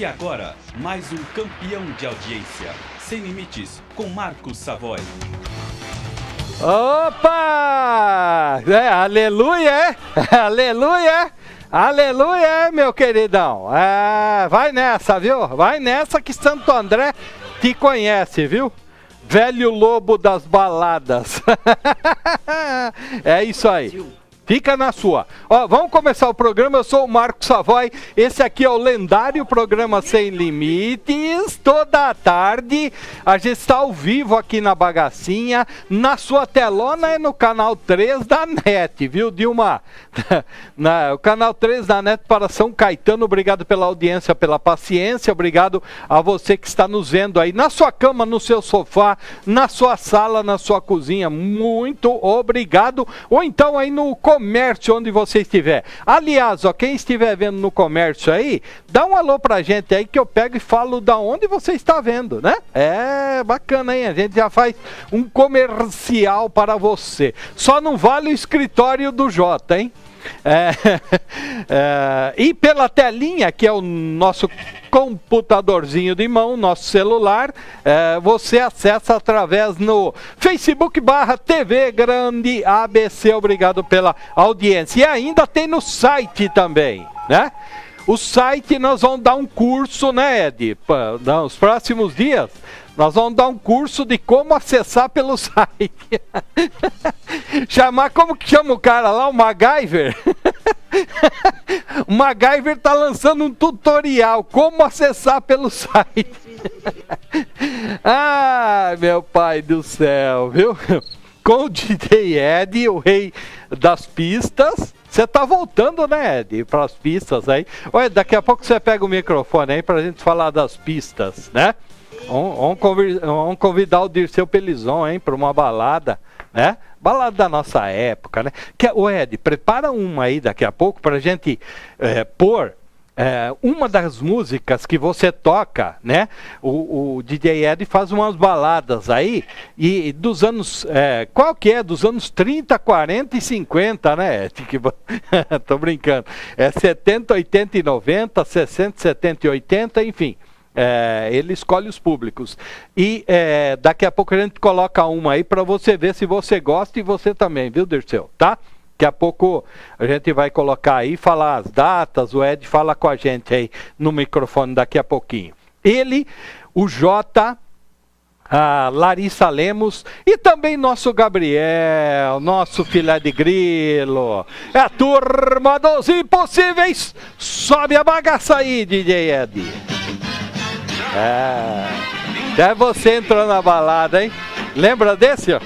E agora, mais um campeão de audiência. Sem Limites, com Marcos Savoy. Opa! Aleluia! Aleluia! Aleluia, meu queridão! Vai nessa, viu? Vai nessa que Santo André te conhece, viu? Velho lobo das baladas. É isso aí. Fica na sua. Ó, vamos começar o programa. Eu sou o Marcos Savoy. Esse aqui é o lendário programa Sem Limites. Toda a tarde a gente está ao vivo aqui na bagacinha. Na sua telona é no canal 3 da NET, viu, Dilma? O canal 3 da NET para São Caetano. Obrigado pela audiência, pela paciência. Obrigado a você que está nos vendo aí na sua cama, no seu sofá, na sua sala, na sua cozinha. Muito obrigado. Ou então aí no comércio, onde você estiver. Aliás, ó, quem estiver vendo no comércio aí, dá um alô pra gente aí que eu pego e falo da onde você está vendo, né? É bacana, hein? A gente já faz um comercial para você. Só não vale o escritório do Jota, hein? E pela telinha, que é o nosso computadorzinho de mão, nosso celular, você acessa através no Facebook/TV Grande ABC. Obrigado pela audiência. E ainda tem no site também, né? O site nós vamos dar um curso, né, Ed? Nos próximos dias nós vamos dar um curso de como acessar pelo site. Como que chama o cara lá? O MacGyver? O MacGyver tá lançando um tutorial, como acessar pelo site. Ai, meu pai do céu, viu? Com o DJ Ed, o rei das pistas. Você tá voltando, né, Ed, para as pistas aí. Olha, daqui a pouco você pega o microfone aí pra gente falar das pistas, né? Vamos convidar o Dirceu Pelizon, hein, para uma balada, né? Balada da nossa época, né? O Ed, prepara uma aí daqui a pouco pra gente pôr uma das músicas que você toca, né? O DJ Ed faz umas baladas aí, e dos anos, qual que é? Dos anos 30, 40 e 50, né, Ed? Tô brincando. 70, 80 e 90, 60, 70 e 80, enfim. Ele escolhe os públicos. E daqui a pouco a gente coloca uma aí para você ver se você gosta e você também, viu, Dirceu? Tá? Daqui a pouco a gente vai colocar aí, falar as datas, o Ed fala com a gente aí no microfone daqui a pouquinho. Ele, o Jota, a Larissa Lemos e também nosso Gabriel, nosso filé de grilo. É a turma dos impossíveis. Sobe a bagaça aí, DJ Ed. Até você entrou na balada, hein? Lembra desse, ó?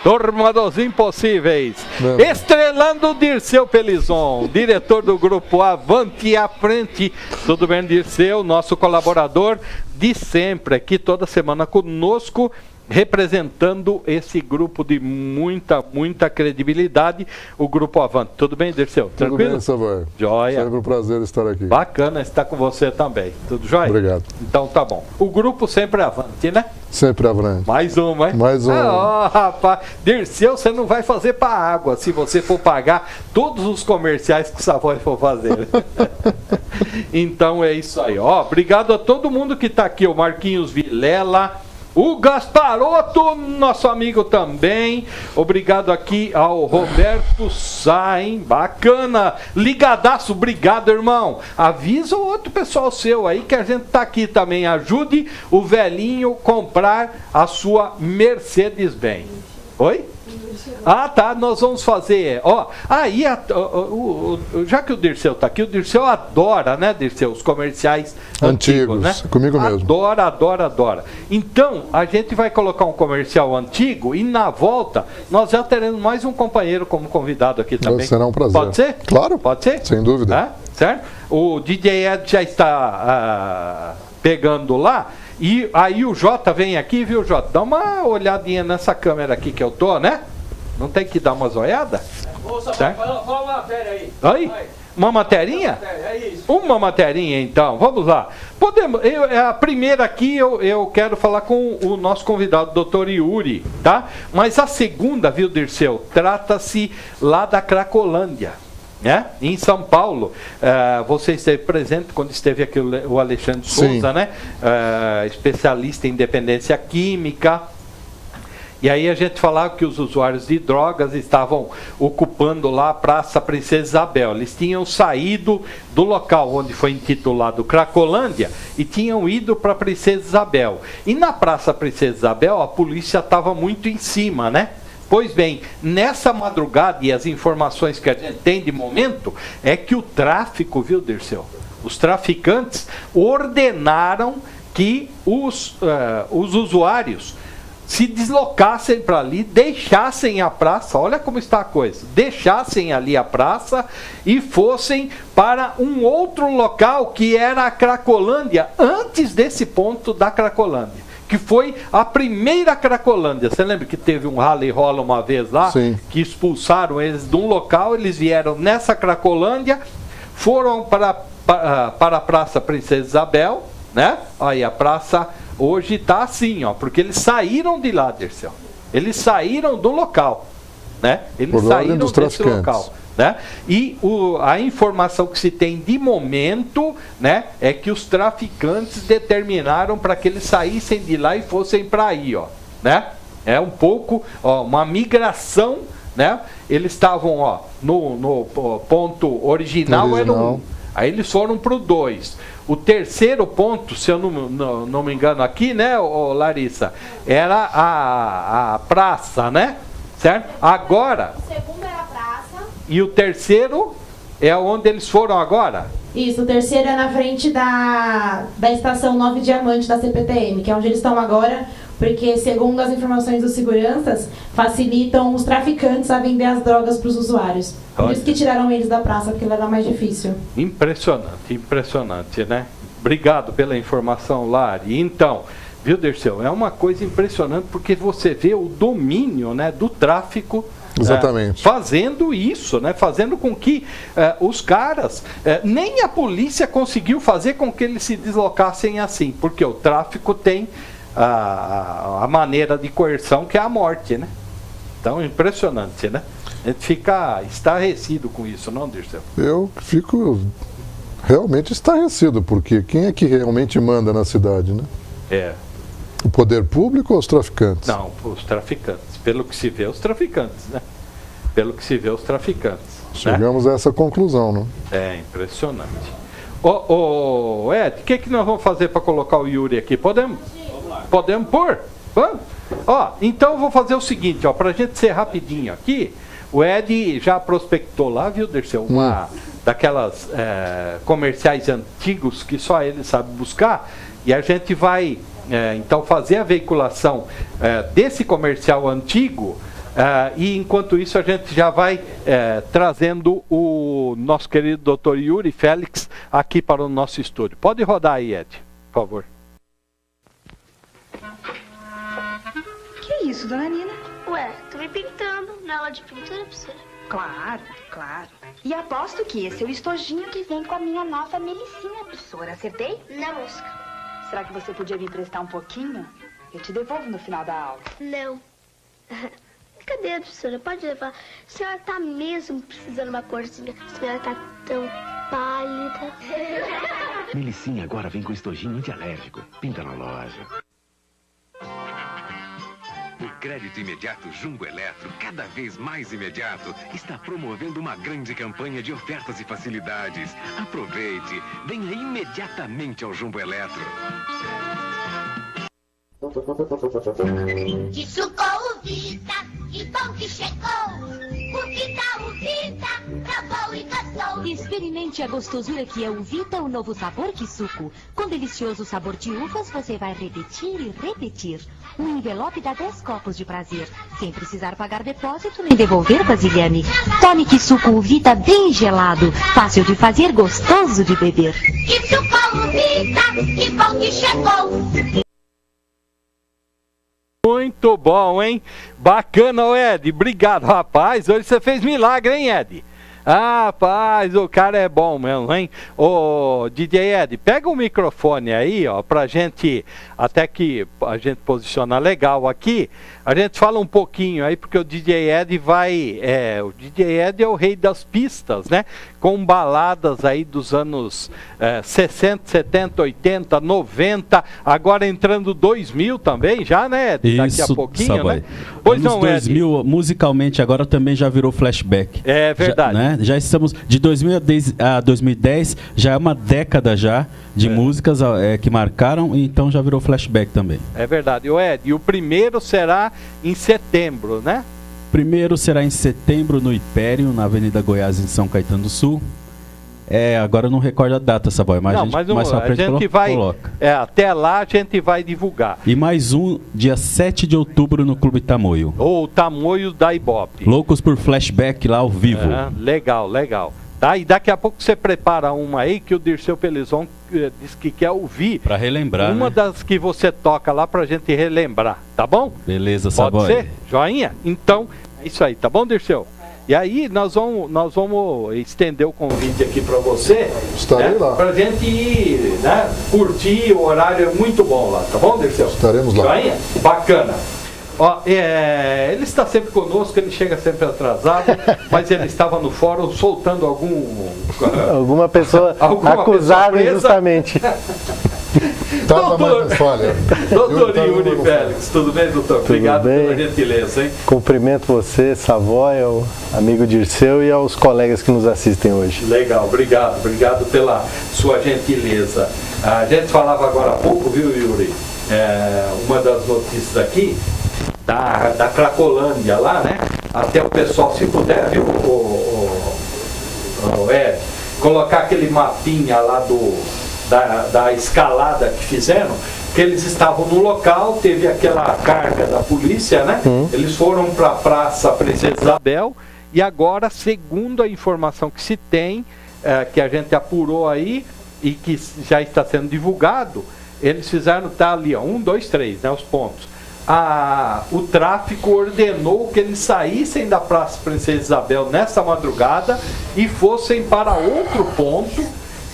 Turma dos Impossíveis. Estrelando o Dirceu Pelizon, diretor do grupo Avante à Frente. Tudo bem, Dirceu? Nosso colaborador de sempre aqui, toda semana conosco, representando esse grupo de muita credibilidade, o Grupo Avante. Tudo bem, Dirceu? Tranquilo? Tudo bem, Savoy. Joia. Sempre um prazer estar aqui. Bacana estar com você também. Tudo jóia? Obrigado. Então tá bom. O grupo sempre avante, né? Sempre avante. Mais uma, hein? Mais uma. Rapaz. Dirceu, você não vai fazer pra água se você for pagar todos os comerciais que o Savoy for fazer. Então é isso aí. Obrigado a todo mundo que tá aqui. O Marquinhos Vilela, o Gasparoto, nosso amigo também. Obrigado aqui ao Roberto Sá, hein? Bacana. Ligadaço, obrigado, irmão. Avisa o outro pessoal seu aí que a gente tá aqui também. Ajude o velhinho comprar a sua Mercedes-Benz. Oi? Tá, nós vamos fazer, já que o Dirceu tá aqui, o Dirceu adora, né, Dirceu, os comerciais antigos, né? Comigo mesmo. Adora. Então, a gente vai colocar um comercial antigo e na volta nós já teremos mais um companheiro como convidado aqui também. Será um prazer. Pode ser? Claro. Pode ser? Sem dúvida. Certo? O DJ Ed já está pegando lá. E aí o Jota vem aqui, viu, Jota? Dá uma olhadinha nessa câmera aqui que eu tô, né? Não tem que dar umas olhadas? Fala uma matéria aí. Aí? Uma materinha? É isso. Uma materinha, então. Vamos lá. Podemos. A primeira aqui eu quero falar com o nosso convidado, Dr. Yuri, tá? Mas a segunda, viu, Dirceu? Trata-se lá da Cracolândia. né? Em São Paulo, você esteve presente quando esteve aqui o Alexandre Sim. Souza, né? Especialista em dependência química. E aí a gente falava que os usuários de drogas estavam ocupando lá a Praça Princesa Isabel. Eles tinham saído do local onde foi intitulado Cracolândia e tinham ido para a Princesa Isabel. E na Praça Princesa Isabel a polícia estava muito em cima, né? Pois bem, nessa madrugada, e as informações que a gente tem de momento, é que o tráfico, viu, Dirceu? Os traficantes ordenaram que os usuários se deslocassem para ali, deixassem a praça, olha como está a coisa, deixassem ali a praça e fossem para um outro local que era a Cracolândia, antes desse ponto da Cracolândia, que foi a primeira Cracolândia. Você lembra que teve um rally rola uma vez lá? Sim. Que expulsaram eles de um local, eles vieram nessa Cracolândia, foram para a Praça Princesa Isabel, né? Aí a praça hoje está assim, ó, porque eles saíram de lá, Dirceu. Eles saíram do local, né? Eles saíram desse local, né? E a informação que se tem de momento, né, é que os traficantes determinaram para que eles saíssem de lá e fossem para aí, ó, né? É um pouco, ó, uma migração, né? Eles estavam, ó, no ponto original era um. Aí eles foram para o 2. O terceiro ponto, se eu não me engano aqui, né, Larissa, era a praça, né? Certo? Agora... O segundo era a praça. E o terceiro é onde eles foram agora? Isso, o terceiro é na frente da estação 9 Diamante da CPTM, que é onde eles estão agora, porque, segundo as informações dos seguranças, facilitam os traficantes a vender as drogas para os usuários. Por isso que tiraram eles da praça, porque lá era mais difícil. Impressionante, impressionante, né? Obrigado pela informação, Lari. Então, viu, Dirceu, é uma coisa impressionante, porque você vê o domínio, né, do tráfico. Exatamente. Fazendo isso, né? Fazendo com que os caras, nem a polícia conseguiu fazer com que eles se deslocassem assim, porque o tráfico tem a maneira de coerção que é a morte, né? Então, impressionante, né? A gente fica estarrecido com isso, não, Dirceu? Eu fico realmente estarrecido, porque quem é que realmente manda na cidade, né? É. O poder público ou os traficantes? Não, os traficantes. Pelo que se vê, os traficantes, né? Pelo que se vê, os traficantes. Chegamos a essa conclusão, né? É impressionante. Ed, o que nós vamos fazer para colocar o Yuri aqui? Podemos? Podemos pôr? Vamos? Ó, então eu vou fazer o seguinte, ó, para a gente ser rapidinho aqui. O Ed já prospectou lá, viu, Dirceu? Uma daquelas comerciais antigos que só ele sabe buscar. E a gente vai... então fazer a veiculação desse comercial antigo e enquanto isso a gente já vai trazendo o nosso querido Dr. Yuri Félix aqui para o nosso estúdio. Pode rodar aí, Ed, por favor. Que é isso, dona Nina? Ué, tô me pintando na aula de pintura, professora. Claro, claro. E aposto que esse é o estojinho que vem com a minha nova melicinha, professora. Acertei? Não, música. Será que você podia me emprestar um pouquinho? Eu te devolvo no final da aula. Não. Cadê, professora? Pode levar. A senhora tá mesmo precisando de uma corzinha. A senhora tá tão pálida. Melicinha agora vem com estojinho antialérgico. Pinta na loja. O crédito imediato Jumbo Eletro, cada vez mais imediato, está promovendo uma grande campanha de ofertas e facilidades. Aproveite, venha imediatamente ao Jumbo Eletro. Que sucou o Vita, que bom que chegou. O Vita, provou e gostou. Experimente a gostosura que é o Vita, o novo sabor que suco. Com delicioso sabor de uvas, você vai repetir e repetir. Um envelope dá 10 copos de prazer, sem precisar pagar depósito nem devolver vasilhame. Tome que suco o Vita bem gelado, fácil de fazer, gostoso de beber. Que sucou o Vita, que bom que chegou. Muito bom, hein? Bacana, Ed. Obrigado, rapaz. Hoje você fez milagre, hein, Ed? Ah, rapaz, o cara é bom mesmo, hein? Ô, DJ Ed, pega o microfone aí, ó, pra gente, até que a gente posiciona legal aqui, a gente fala um pouquinho aí, porque o DJ Ed o DJ Ed é o rei das pistas, né? Com baladas aí dos anos 60, 70, 80, 90, agora entrando 2000 também, já, né, Ed? Daqui a pouquinho, Savoy, né? Pois anos não, 2000, Ed. Musicalmente agora também já virou flashback. É verdade. Já estamos, de 2000 a 2010, já é uma década já de músicas que marcaram, então já virou flashback também. É verdade. O Ed, e o primeiro será em setembro, né? Primeiro será em setembro no Império, na Avenida Goiás, em São Caetano do Sul. Agora eu não recordo a data, Savoy, mas mais pra frente a gente vai, coloca. Até lá a gente vai divulgar. E mais um, dia 7 de outubro, no Clube Tamoio. O Tamoio da Ibope. Loucos por flashback lá ao vivo. Legal, legal. Tá? E daqui a pouco você prepara uma aí que o Dirceu Pelizon disse que quer ouvir. Pra relembrar, uma das que você toca lá pra gente relembrar, tá bom? Beleza, Savoy. Pode ser? Joinha? Então, é isso aí, tá bom, Dirceu? E aí nós vamos estender o convite aqui para você. Estarei lá. Pra gente ir, né, curtir, o horário é muito bom lá, tá bom, Dirceu? Estaremos lá. Joinha? Bacana. Ó, ele está sempre conosco, ele chega sempre atrasado, mas ele estava no fórum soltando alguma pessoa acusada injustamente. Doutor Yuri Félix, tudo bem, doutor? Obrigado pela gentileza, hein? Cumprimento você, Savoy, ao amigo Dirceu e aos colegas que nos assistem hoje. Legal, obrigado pela sua gentileza. A gente falava agora há pouco, viu, Yuri? Uma das notícias aqui, da Cracolândia lá, né? Até o pessoal, se puder, viu, colocar aquele mapinha lá da escalada que fizeram, que eles estavam no local, teve aquela carga da polícia, né? Eles foram para a Praça Princesa Isabel e agora, segundo a informação que se tem, que a gente apurou aí e que já está sendo divulgado, eles fizeram, tá ali, ó, 1, 2, 3, né, os pontos. O tráfico ordenou que eles saíssem da Praça Princesa Isabel nessa madrugada e fossem para outro ponto,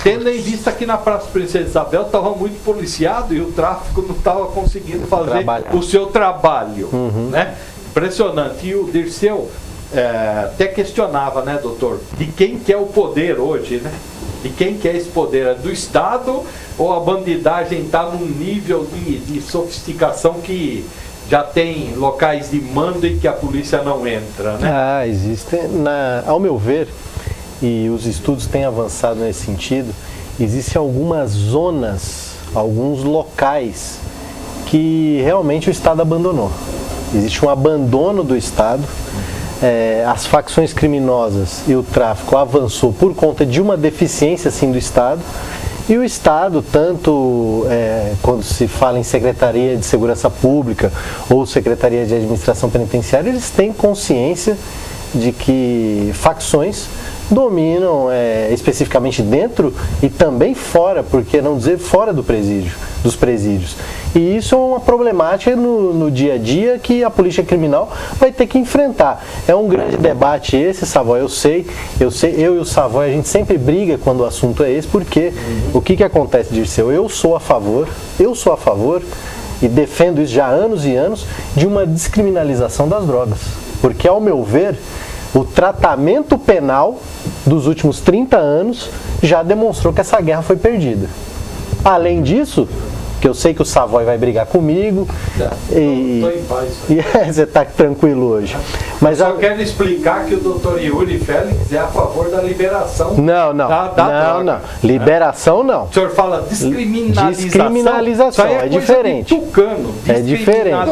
tendo em vista que na Praça Princesa Isabel estava muito policiado e o tráfico não estava conseguindo fazer o seu trabalho, né? Impressionante. E o Dirceu até questionava, né, doutor, de quem que é o poder hoje, né? De quem que é esse poder? É do Estado ou a bandidagem está num nível de sofisticação que já tem locais de mando e que a polícia não entra, né? Existem, ao meu ver, e os estudos têm avançado nesse sentido, existem algumas zonas, alguns locais que realmente o Estado abandonou. Existe um abandono do Estado, as facções criminosas e o tráfico avançou por conta de uma deficiência assim, do Estado, e o Estado, tanto quando se fala em Secretaria de Segurança Pública ou Secretaria de Administração Penitenciária, eles têm consciência de que facções dominam especificamente dentro e também fora, por que não dizer fora dos presídios. E isso é uma problemática no dia a dia que a polícia criminal vai ter que enfrentar. É um grande debate esse, Savoy, eu sei, eu e o Savoy, a gente sempre briga quando o assunto é esse, porque o que acontece, Dirceu? Eu sou a favor, e defendo isso já há anos e anos, de uma descriminalização das drogas. Porque, ao meu ver, o tratamento penal dos últimos 30 anos já demonstrou que essa guerra foi perdida. Além disso, que eu sei que o Savoy vai brigar comigo, Estou em paz. Você está tranquilo hoje. Mas eu só quero explicar que o doutor Yuri Félix é a favor da liberação não. Liberação não. O senhor fala descriminalização. Descriminalização, é diferente. É diferente.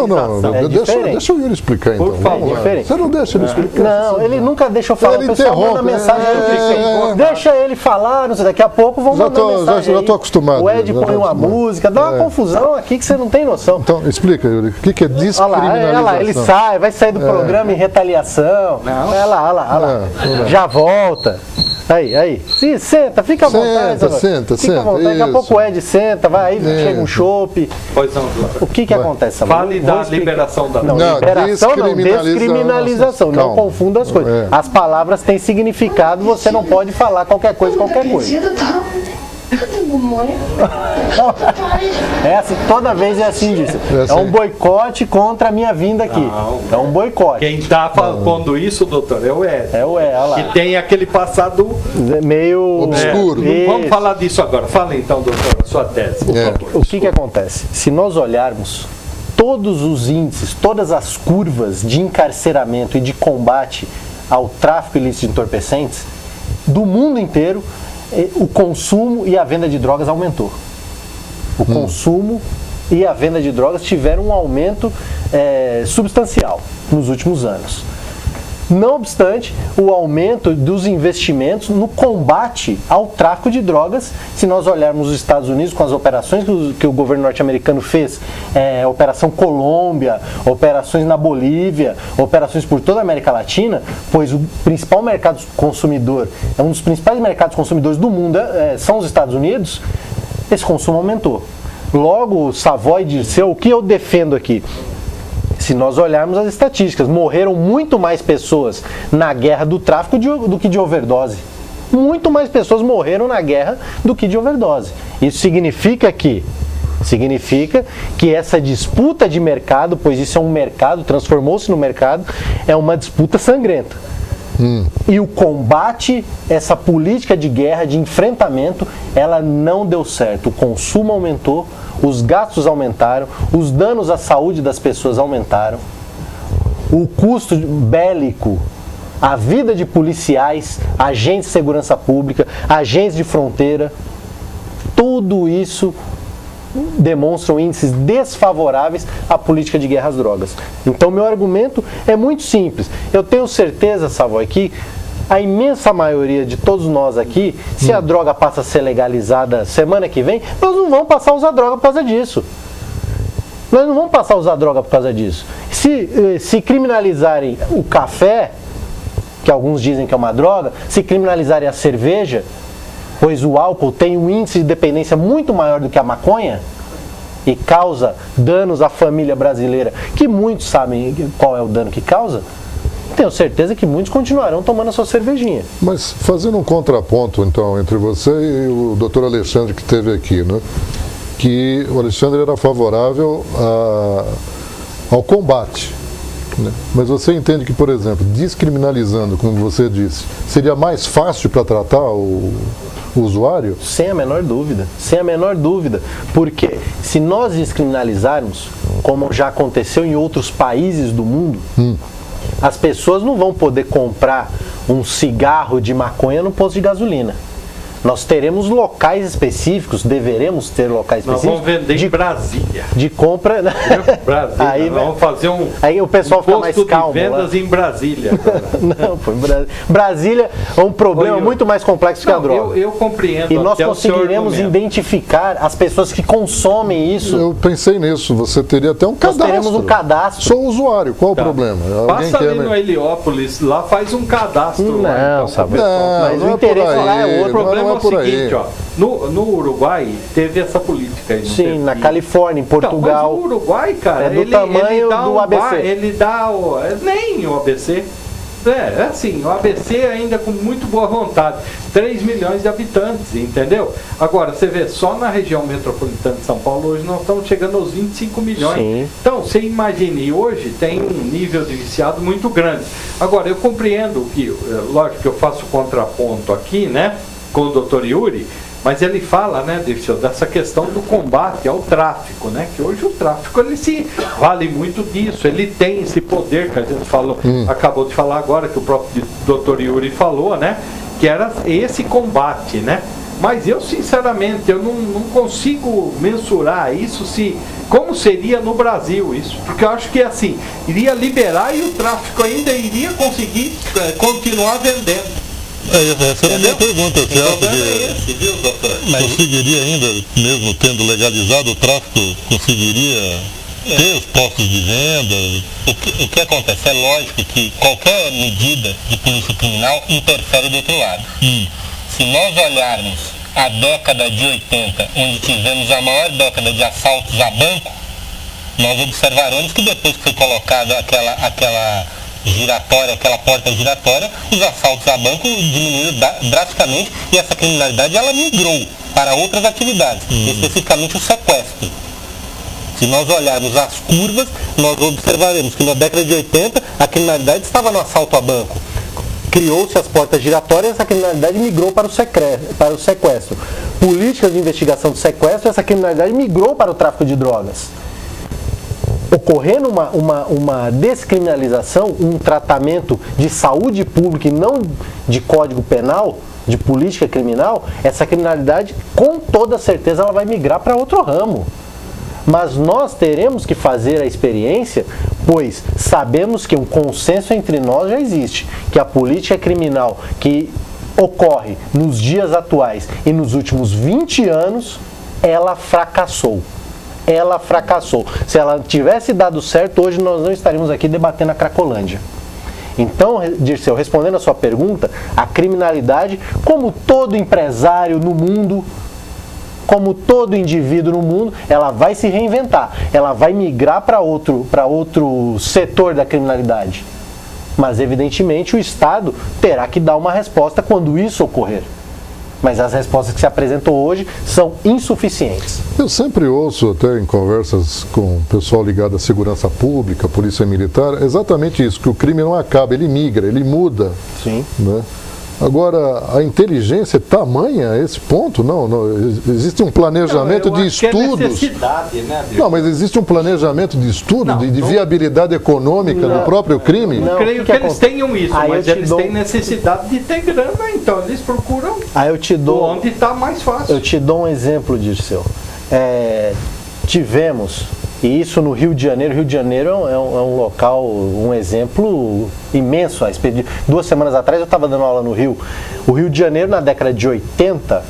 Deixa o Yuri explicar então. Por favor. Você não deixa ele explicar. Não, ele nunca deixa eu falar. O pessoal manda mensagem. Deixa ele falar, não sei, daqui a pouco vão mandar mensagem. Já estou acostumado. O Ed põe uma música, dá uma uma confusão aqui que você não tem noção. Então, explica, Yuri, o que é descriminalização? Olha lá, ele vai sair do programa em retaliação. Olha lá. Já volta. Aí. Sim, senta, fica à vontade. Senta. Fica à vontade. Daqui a pouco o Ed senta, vai aí, chega um chopp. O que acontece? Fale da liberação da Não, liberação não, descriminalização. Não confunda as coisas. As palavras têm significado, você não pode falar qualquer coisa. É assim, toda vez é assim disso. É um boicote contra a minha vinda aqui. Não. É um boicote. Quem está falando isso, doutor, é o Ed. Olha lá. Que tem aquele passado meio obscuro. Vamos falar disso agora. Fala então, doutor, a sua tese, por favor. O que acontece? Se nós olharmos todos os índices, todas as curvas de encarceramento e de combate ao tráfico ilícito de entorpecentes, do mundo inteiro, o consumo e a venda de drogas aumentou. O consumo e a venda de drogas tiveram um aumento substancial nos últimos anos. Não obstante, o aumento dos investimentos no combate ao tráfico de drogas, se nós olharmos os Estados Unidos com as operações que o governo norte-americano fez, Operação Colômbia, operações na Bolívia, operações por toda a América Latina, pois o principal mercado consumidor, um dos principais mercados consumidores do mundo são os Estados Unidos, esse consumo aumentou. Logo, Savoy disse, o que eu defendo aqui? Se nós olharmos as estatísticas, morreram muito mais pessoas na guerra do tráfico do que de overdose. Muito mais pessoas morreram na guerra do que de overdose. Isso significa que essa disputa de mercado, pois isso é um mercado, transformou-se no mercado, é uma disputa sangrenta. E o combate, essa política de guerra, de enfrentamento, ela não deu certo. O consumo aumentou, os gastos aumentaram, os danos à saúde das pessoas aumentaram, o custo bélico, a vida de policiais, agentes de segurança pública, agentes de fronteira, tudo isso demonstram índices desfavoráveis à política de guerra às drogas. Então, meu argumento é muito simples. Eu tenho certeza, Savoy, que a imensa maioria de todos nós aqui, se a droga passa a ser legalizada semana que vem, nós não vamos passar a usar droga por causa disso. Nós não vamos passar a usar droga por causa disso. Se criminalizarem o café, que alguns dizem que é uma droga, se criminalizarem a cerveja, pois o álcool tem um índice de dependência muito maior do que a maconha e causa danos à família brasileira, que muitos sabem qual é o dano que causa, tenho certeza que muitos continuarão tomando a sua cervejinha. Mas fazendo um contraponto, então, entre você e o doutor Alexandre que esteve aqui, né? Que o Alexandre era favorável ao combate. Né? Mas você entende que, por exemplo, descriminalizando, como você disse, seria mais fácil para tratar o usuário? Sem a menor dúvida, porque se nós descriminalizarmos, como já aconteceu em outros países do mundo, as pessoas não vão poder comprar um cigarro de maconha no posto de gasolina. Nós teremos locais específicos, deveremos ter locais específicos. Nós vamos vender em Brasília. De compra. Brasília. Aí, vamos fazer aí o pessoal fica mais calmo. De vendas em Brasília. Não, pô, Brasília é um problema muito mais complexo que a droga. Eu compreendo. E nós conseguiremos identificar as pessoas que consomem isso. Eu pensei nisso. Você teria até um cadastro. Nós teremos um cadastro. Sou usuário. Qual o problema? Passa ali no Heliópolis, lá faz um cadastro. Não, sabe? Mas o interesse lá é outro. O problema é o seguinte, ó, no Uruguai teve essa política aí. Sim, na Califórnia, em Portugal. Então, mas o Uruguai, cara, é do tamanho do ABC. Ele dá nem o ABC. Assim, o ABC ainda com muito boa vontade. 3 milhões de habitantes, entendeu? Agora, você vê, só na região metropolitana de São Paulo, hoje nós estamos chegando aos 25 milhões. Sim. Então, você imagine, hoje tem um nível de viciado muito grande. Agora, eu compreendo que, lógico que eu faço contraponto aqui, né, com o Dr. Yuri, mas ele fala, né, dessa questão do combate ao tráfico, né, que hoje o tráfico ele se vale muito disso, ele tem esse poder que a gente falou, acabou de falar agora, que o próprio Dr. Yuri falou, né, que era esse combate, né, mas eu sinceramente eu não consigo mensurar isso como seria no Brasil isso, porque eu acho que assim, iria liberar e o tráfico ainda iria conseguir continuar vendendo. Essa era a minha pergunta. Você acha que conseguiria ainda, mesmo tendo legalizado o tráfico, conseguiria ter os postos de venda? O que acontece? É lógico que qualquer medida de polícia criminal interfere do outro lado. Se nós olharmos a década de 80, onde tivemos a maior década de assaltos a banco, nós observaremos que depois que foi colocada aquela giratória, aquela porta giratória, os assaltos a banco diminuíram drasticamente e essa criminalidade ela migrou para outras atividades, especificamente o sequestro. Se nós olharmos as curvas, nós observaremos que na década de 80 a criminalidade estava no assalto a banco. Criou-se as portas giratórias, essa criminalidade migrou para o sequestro. Políticas de investigação do sequestro, essa criminalidade migrou para o tráfico de drogas. Ocorrendo uma descriminalização, um tratamento de saúde pública e não de código penal, de política criminal, essa criminalidade, com toda certeza, ela vai migrar para outro ramo. Mas nós teremos que fazer a experiência, pois sabemos que um consenso entre nós já existe, que a política criminal que ocorre nos dias atuais e nos últimos 20 anos, ela fracassou. Ela fracassou. Se ela tivesse dado certo, hoje nós não estaríamos aqui debatendo a Cracolândia. Então, Dirceu, respondendo a sua pergunta, a criminalidade, como todo empresário no mundo, como todo indivíduo no mundo, ela vai se reinventar, ela vai migrar para outro setor da criminalidade. Mas, evidentemente, o Estado terá que dar uma resposta quando isso ocorrer. Mas as respostas que se apresentam hoje são insuficientes. Eu sempre ouço, até em conversas com o pessoal ligado à segurança pública, polícia militar, exatamente isso, que o crime não acaba, ele migra, ele muda. Sim. Né? Agora, a inteligência é tamanha a esse ponto? Não, existe um planejamento de estudos. Não, mas existe um planejamento de estudo, de viabilidade econômica do próprio crime? Não creio que eles tenham isso, mas eles têm necessidade de ter grana, então eles procuram onde está mais fácil. Eu te dou um exemplo, Dirceu. Tivemos, e isso no Rio de Janeiro. Rio de Janeiro é um local, um exemplo imenso. 2 semanas atrás eu estava dando aula no Rio. O Rio de Janeiro, na década de 80,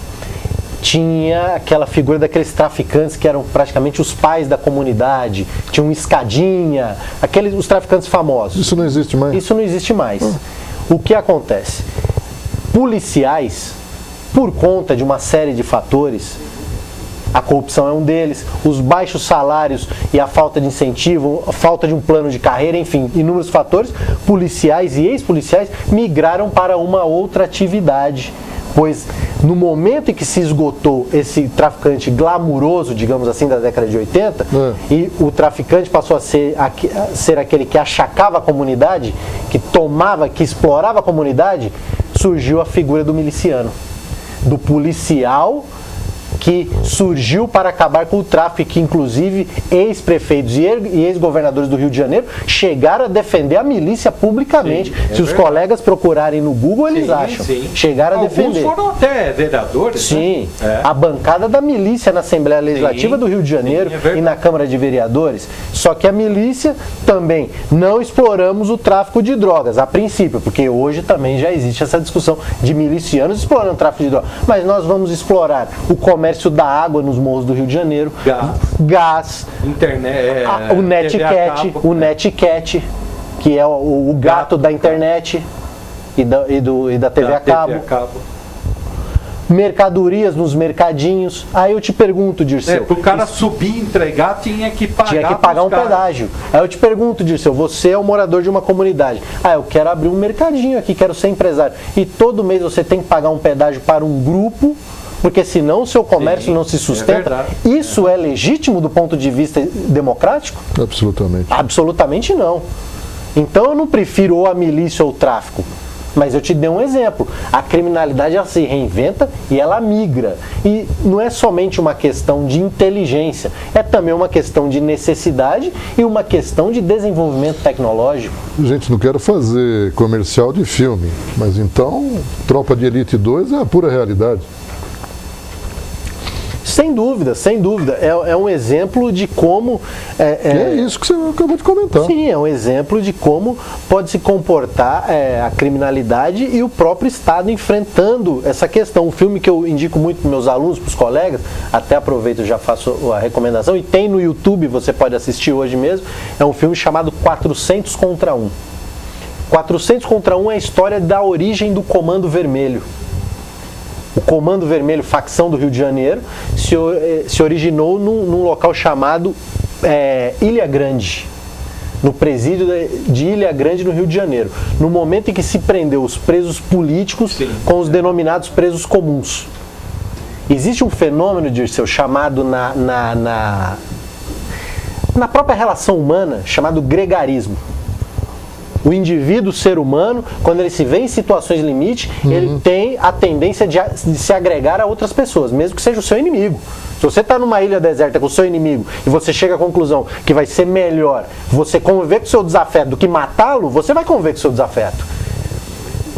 tinha aquela figura daqueles traficantes que eram praticamente os pais da comunidade. Tinha uma escadinha, os traficantes famosos. Isso não existe mais? Isso não existe mais. O que acontece? Policiais, por conta de uma série de fatores, a corrupção é um deles, os baixos salários e a falta de incentivo, a falta de um plano de carreira, enfim, inúmeros fatores, policiais e ex-policiais migraram para uma outra atividade. Pois no momento em que se esgotou esse traficante glamuroso, digamos assim, da década de 80, e o traficante passou a ser aquele que achacava a comunidade, que explorava a comunidade, surgiu a figura do miliciano, do policial, que surgiu para acabar com o tráfico, que inclusive ex-prefeitos e ex-governadores do Rio de Janeiro chegaram a defender a milícia publicamente. Se os colegas procurarem no Google, eles acham. Chegaram a defender. Alguns foram até vereadores. Sim. Né? A bancada da milícia na Assembleia Legislativa do Rio de Janeiro e na Câmara de Vereadores. Só que a milícia também não exploramos o tráfico de drogas, a princípio, porque hoje também já existe essa discussão de milicianos explorando o tráfico de drogas. Mas nós vamos explorar o comércio da água nos morros do Rio de Janeiro, gás, internet, o NetCat, que é o gato da internet e da TV a cabo. Mercadorias nos mercadinhos. Aí eu te pergunto, Dirceu, para o cara subir e entregar tinha que pagar um pedágio. Aí eu te pergunto, Dirceu, você é um morador de uma comunidade. Eu quero abrir um mercadinho aqui, quero ser empresário. E todo mês você tem que pagar um pedágio para um grupo, porque senão o seu comércio não se sustenta. Isso é legítimo do ponto de vista democrático? Absolutamente. Absolutamente não. Então eu não prefiro ou a milícia ou o tráfico. Mas eu te dei um exemplo. A criminalidade, ela se reinventa e ela migra. E não é somente uma questão de inteligência, é também uma questão de necessidade e uma questão de desenvolvimento tecnológico. Gente, não quero fazer comercial de filme, mas então Tropa de Elite 2 é a pura realidade. Sem dúvida, sem dúvida. É um exemplo de como... É isso que você acabou de comentar. Sim, é um exemplo de como pode se comportar a criminalidade e o próprio Estado enfrentando essa questão. Um filme que eu indico muito para meus alunos, para os colegas, até aproveito e já faço a recomendação, e tem no YouTube, você pode assistir hoje mesmo, é um filme chamado 400 contra 1. 400 contra 1 é a história da origem do Comando Vermelho. O Comando Vermelho, facção do Rio de Janeiro, se originou num local chamado Ilha Grande, no presídio de Ilha Grande, no Rio de Janeiro. No momento em que se prendeu os presos políticos com os denominados presos comuns. Existe um fenômeno, Dirceu, chamado na própria relação humana, chamado gregarismo. O indivíduo, o ser humano, quando ele se vê em situações limite, ele tem a tendência de se agregar a outras pessoas, mesmo que seja o seu inimigo. Se você está numa ilha deserta com o seu inimigo e você chega à conclusão que vai ser melhor você conviver com o seu desafeto do que matá-lo, você vai conviver com o seu desafeto.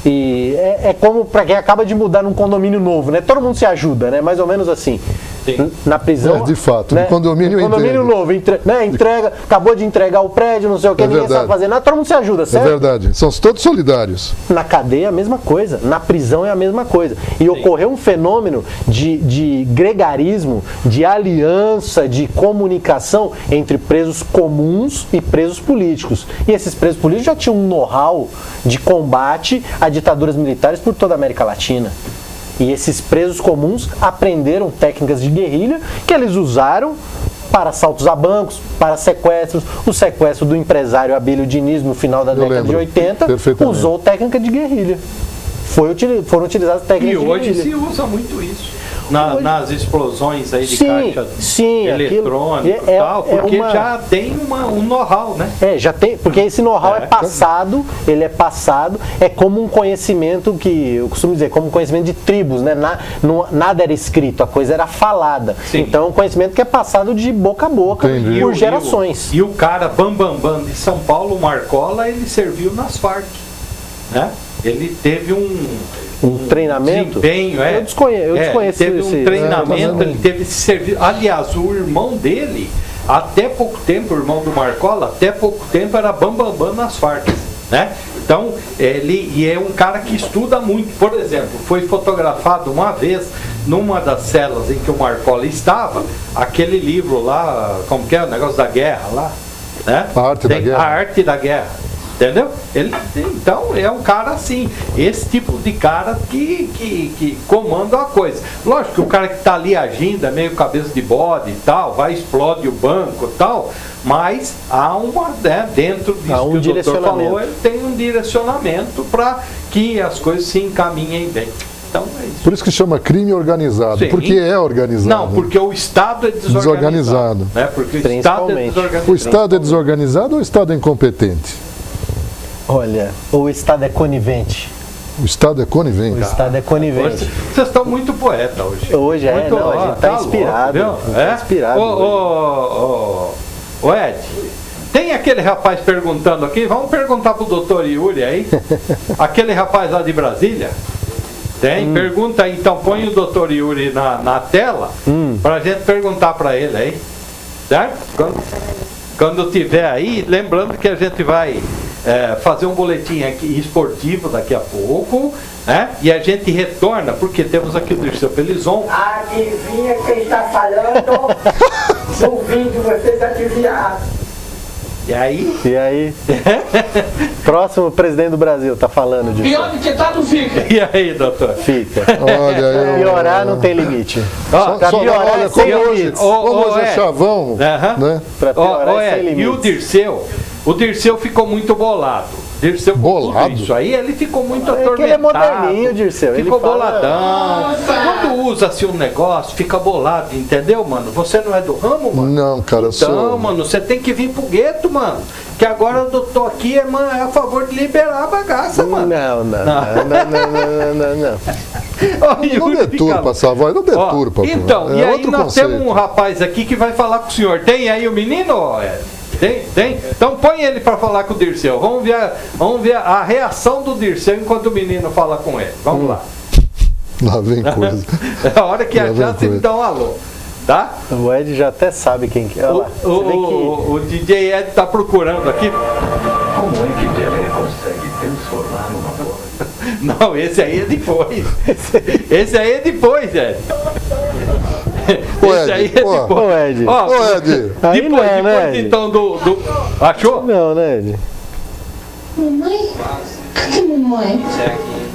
E é como para quem acaba de mudar num condomínio novo, né? Todo mundo se ajuda, né? Mais ou menos assim. Sim. Na prisão. De fato, né? no condomínio novo, entrega, acabou de entregar o prédio, não sei o que, ninguém sabe fazer nada, todo mundo se ajuda, certo? É verdade, são todos solidários. Na cadeia é a mesma coisa, na prisão é a mesma coisa. E ocorreu um fenômeno de gregarismo, de aliança, de comunicação entre presos comuns e presos políticos. E esses presos políticos já tinham um know-how de combate a ditaduras militares por toda a América Latina. E esses presos comuns aprenderam técnicas de guerrilha que eles usaram para assaltos a bancos, para sequestros. O sequestro do empresário Abílio Diniz no final da década de 80 usou técnica de guerrilha. Foram utilizadas técnicas de guerrilha. E hoje se usa muito isso. Nas explosões aí de caixa eletrônica e tal, porque já tem um know-how, né? Já tem, porque esse know-how é passado, é como um conhecimento que, eu costumo dizer, como um conhecimento de tribos, né? Nada era escrito, a coisa era falada. Sim. Então é um conhecimento que é passado de boca a boca, por gerações. E o cara Bambambam de São Paulo, Marcola, ele serviu nas Farc, né? Ele teve um treinamento? Desempenho, eu desconheço teve um treinamento, ele teve esse serviço. Aliás, o irmão dele, até pouco tempo, o irmão do Marcola, até pouco tempo era Bambambam nas Farc, né? Então, ele é um cara que estuda muito. Por exemplo, foi fotografado uma vez, numa das celas em que o Marcola estava, aquele livro lá, como que é, o negócio da guerra lá, né? A Arte da Guerra. Entendeu? Então é um cara assim, esse tipo de cara que comanda a coisa. Lógico que o cara que está ali agindo é meio cabeça de bode e tal, vai explode o banco e tal, mas há uma, né, dentro disso que o doutor falou, ele tem um direcionamento para que as coisas se encaminhem bem. Então é isso. Por isso que chama crime organizado. Sim. Porque é organizado. Não, porque o Estado é desorganizado. Né? Porque o Estado é desorganizado. O Estado é desorganizado ou o Estado é incompetente? Olha, o Estado é conivente. O Estado é conivente? O Estado é conivente. Vocês estão muito poeta hoje. Hoje a gente está inspirado. Inspirado. Ô Ed, tem aquele rapaz perguntando aqui, vamos perguntar pro doutor Yuri aí. Aquele rapaz lá de Brasília. Tem? Pergunta aí, então põe o doutor Yuri na tela pra gente perguntar para ele aí. Certo? Quando tiver aí, lembrando que a gente vai fazer um boletim aqui esportivo daqui a pouco, né? E a gente retorna, porque temos aqui o Dirceu Pelizon. Adivinha quem está falando? No vídeo vocês adivinharam. E aí? E aí? Próximo presidente do Brasil tá falando disso. Pior do que tá, não fica. E aí, doutor? Fica. Olha, piorar não tem limite. Olha, como hoje é chavão, né? Pra piorar é sem limite. E o Dirceu ficou muito bolado. Dirceu, bolado? Isso aí, ele ficou muito atormentado. Ele é moderninho, Dirceu. Ficou boladão. Quando usa-se um negócio, fica bolado, entendeu, mano? Você não é do ramo, mano? Não, cara, eu sou. Então, mano, você tem que vir pro gueto, mano. Que agora eu tô aqui é a favor de liberar a bagaça, mano. Não. Não deturpa essa voz, não deturpa. Então, e aí nós temos um rapaz aqui que vai falar com o senhor. Tem aí o menino? Tem? Então põe ele para falar com o Dirceu. Vamos ver a reação do Dirceu enquanto o menino fala com ele. Vamos lá. Lá vem coisa. É a hora que a chance ele dá um alô. tá? O Ed já até sabe quem que é. Olha lá. O DJ Ed tá procurando aqui. Como é que Pelé consegue transformar numa bola? Não, esse aí é depois. Esse aí é depois, Ed. Esse aí é depois. Ô, Ed. Ó, Ed. Aí não é, né, depois Ed? então Achou? Não, né, Ed? Mamãe? Cadê mamãe?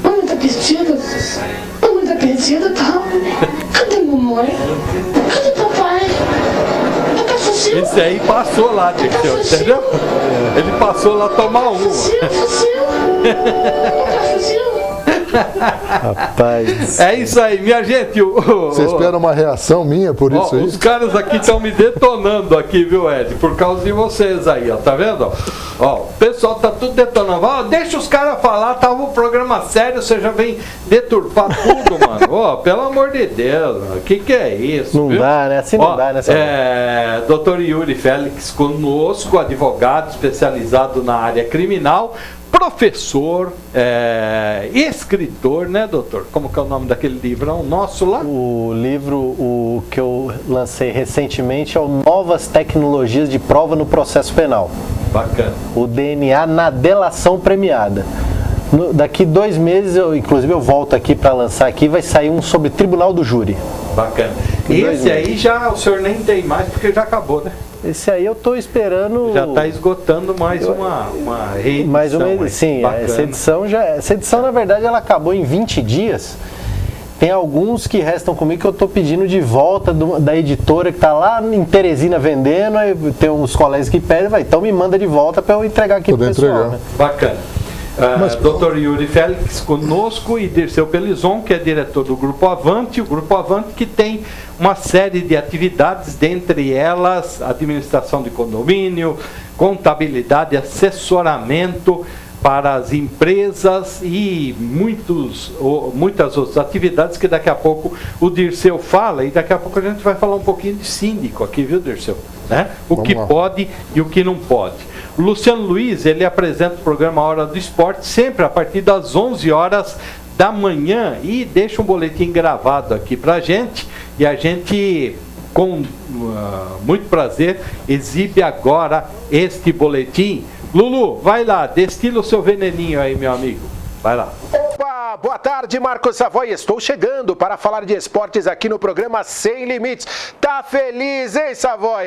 Mamãe tá perdida? Mamãe tá perdida, tá? Cadê mamãe? Cadê papai? Papai fugiu? Esse aí passou lá, entendeu? Ele passou lá tomar uma. Fugiu? Papai fugiu? Rapaz. É isso aí, minha gente. Você espera uma reação minha por isso aí? Os caras aqui estão me detonando aqui, viu, Ed? Por causa de vocês aí, ó. Tá vendo? Ó, o pessoal tá tudo detonando. Ó, deixa os caras falar, tava um programa sério, você já vem deturpar tudo, mano. Ó, pelo amor de Deus, o que é isso? Não viu? dá, né? Assim não dá, né? Dr. Yuri Félix conosco, advogado especializado na área criminal, professor, escritor, né, doutor? Como que é o nome daquele livrão nosso lá? O livro que eu lancei recentemente é o Novas Tecnologias de Prova no Processo Penal. Bacana. O DNA na delação premiada. Daqui 2 meses, inclusive eu volto aqui para lançar aqui, vai sair um sobre Tribunal do Júri. Bacana. Esse aí já o senhor nem tem mais porque já acabou, né? Esse aí eu tô esperando. Já está esgotando mais uma reedição. Mais uma, sim, essa edição na verdade ela acabou em 20 dias. Tem alguns que restam comigo que eu tô pedindo de volta da editora que tá lá em Teresina vendendo, aí tem uns colegas que pedem, então me manda de volta para eu entregar aqui pro pessoal. Né? Bacana. Dr. Yuri Félix conosco e Dirceu Pelizon, que é diretor do Grupo Avante, o Grupo Avante que tem uma série de atividades, dentre elas administração de condomínio, contabilidade, assessoramento para as empresas e muitas outras atividades que daqui a pouco o Dirceu fala, e daqui a pouco a gente vai falar um pouquinho de síndico aqui, viu, Dirceu? Né? O que pode e o que não pode. O Luciano Luiz, ele apresenta o programa Hora do Esporte sempre a partir das 11 horas da manhã e deixa um boletim gravado aqui pra gente, e a gente com muito prazer exibe agora este boletim. Lulu, vai lá, destila o seu veneninho aí, meu amigo. Vai lá. Opa, boa tarde, Marcos Savoy. Estou chegando para falar de esportes aqui no programa Sem Limites. Tá feliz, hein, Savoy?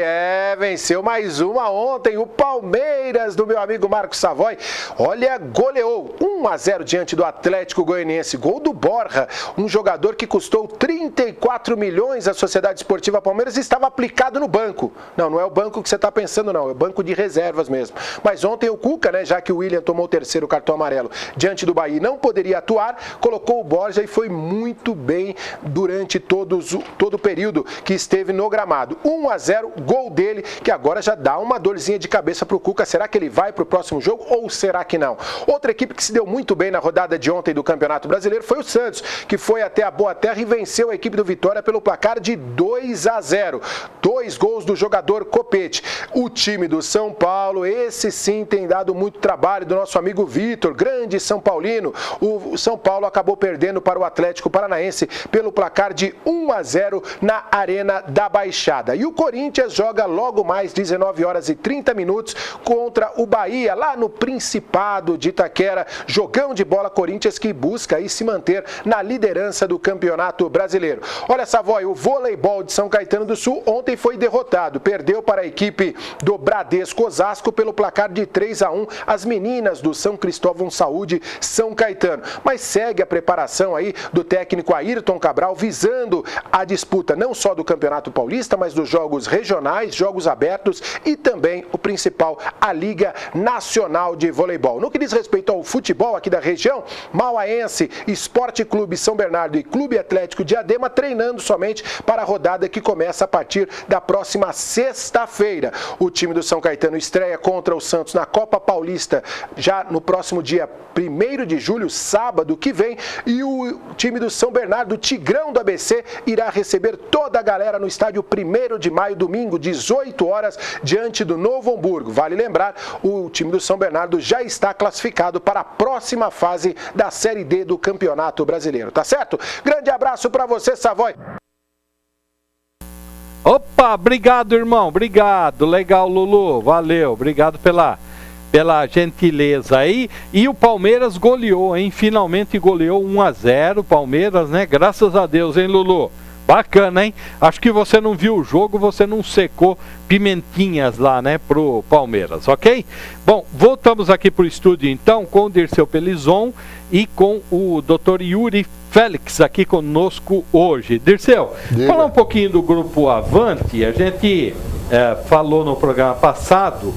Venceu mais uma ontem, o Palmeiras do meu amigo Marcos Savoy. Olha, goleou 1-0 diante do Atlético Goianiense. Gol do Borja, um jogador que custou 34 milhões à Sociedade Esportiva Palmeiras e estava aplicado no banco. Não é o banco que você está pensando, não. É o banco de reservas mesmo. Mas ontem o Cuca, né, já que o William tomou o terceiro cartão amarelo diante do Bahia e não poderia atuar, colocou o Borja e foi muito bem durante todo o período que esteve no gramado. 1-0, gol dele, que agora já dá uma dorzinha de cabeça para o Cuca. Será que ele vai para o próximo jogo ou será que não? Outra equipe que se deu muito bem na rodada de ontem do Campeonato Brasileiro foi o Santos, que foi até a Boa Terra e venceu a equipe do Vitória pelo placar de 2-0. 2 gols do jogador Copete. O time do São Paulo, esse sim tem dado muito trabalho, do nosso amigo Vitor, grande São Paulino. O São Paulo acabou perdendo para o Atlético Paranaense pelo placar de 1-0 na Arena da Baixada. E o Corinthians joga logo mais 19 horas e 30 minutos contra o Bahia, lá no Principado de Itaquera. Jogão de bola, Corinthians que busca aí se manter na liderança do Campeonato Brasileiro. Olha, Savoy, o voleibol de São Caetano do Sul ontem foi derrotado. Perdeu para a equipe do Bradesco Osasco pelo placar de 3-1. As meninas do São Cristóvão Saúde São Caetano. Mas segue a preparação aí do técnico Ayrton Cabral, visando a disputa não só do Campeonato Paulista, mas dos jogos regionais, jogos abertos e também o principal, a Liga Nacional de Voleibol. No que diz respeito ao futebol aqui da região, Mauaense, Esporte Clube São Bernardo e Clube Atlético Diadema treinando somente para a rodada que começa a partir da próxima sexta-feira. O time do São Caetano estreia contra o Santos na Copa Paulista já no próximo dia 1º de julho, sábado que vem, e o time do São Bernardo, Tigrão do ABC, irá receber toda a galera no estádio 1º de maio, domingo, 18 horas, diante do Novo Hamburgo. Vale lembrar, o time do São Bernardo já está classificado para a próxima fase da Série D do Campeonato Brasileiro, tá certo? Grande abraço para você, Savoy! Opa, obrigado, irmão, obrigado. Legal, Lulu, valeu, obrigado pela gentileza aí. E o Palmeiras goleou, hein? Finalmente goleou 1-0 o Palmeiras, né? Graças a Deus, hein, Lulu? Bacana, hein? Acho que você não viu o jogo, você não secou pimentinhas lá, né, pro Palmeiras, ok? Bom, voltamos aqui pro estúdio então com o Dirceu Pelizon e com o Dr. Yuri Félix aqui conosco hoje. Dirceu, falar um pouquinho do Grupo Avante. A gente falou no programa passado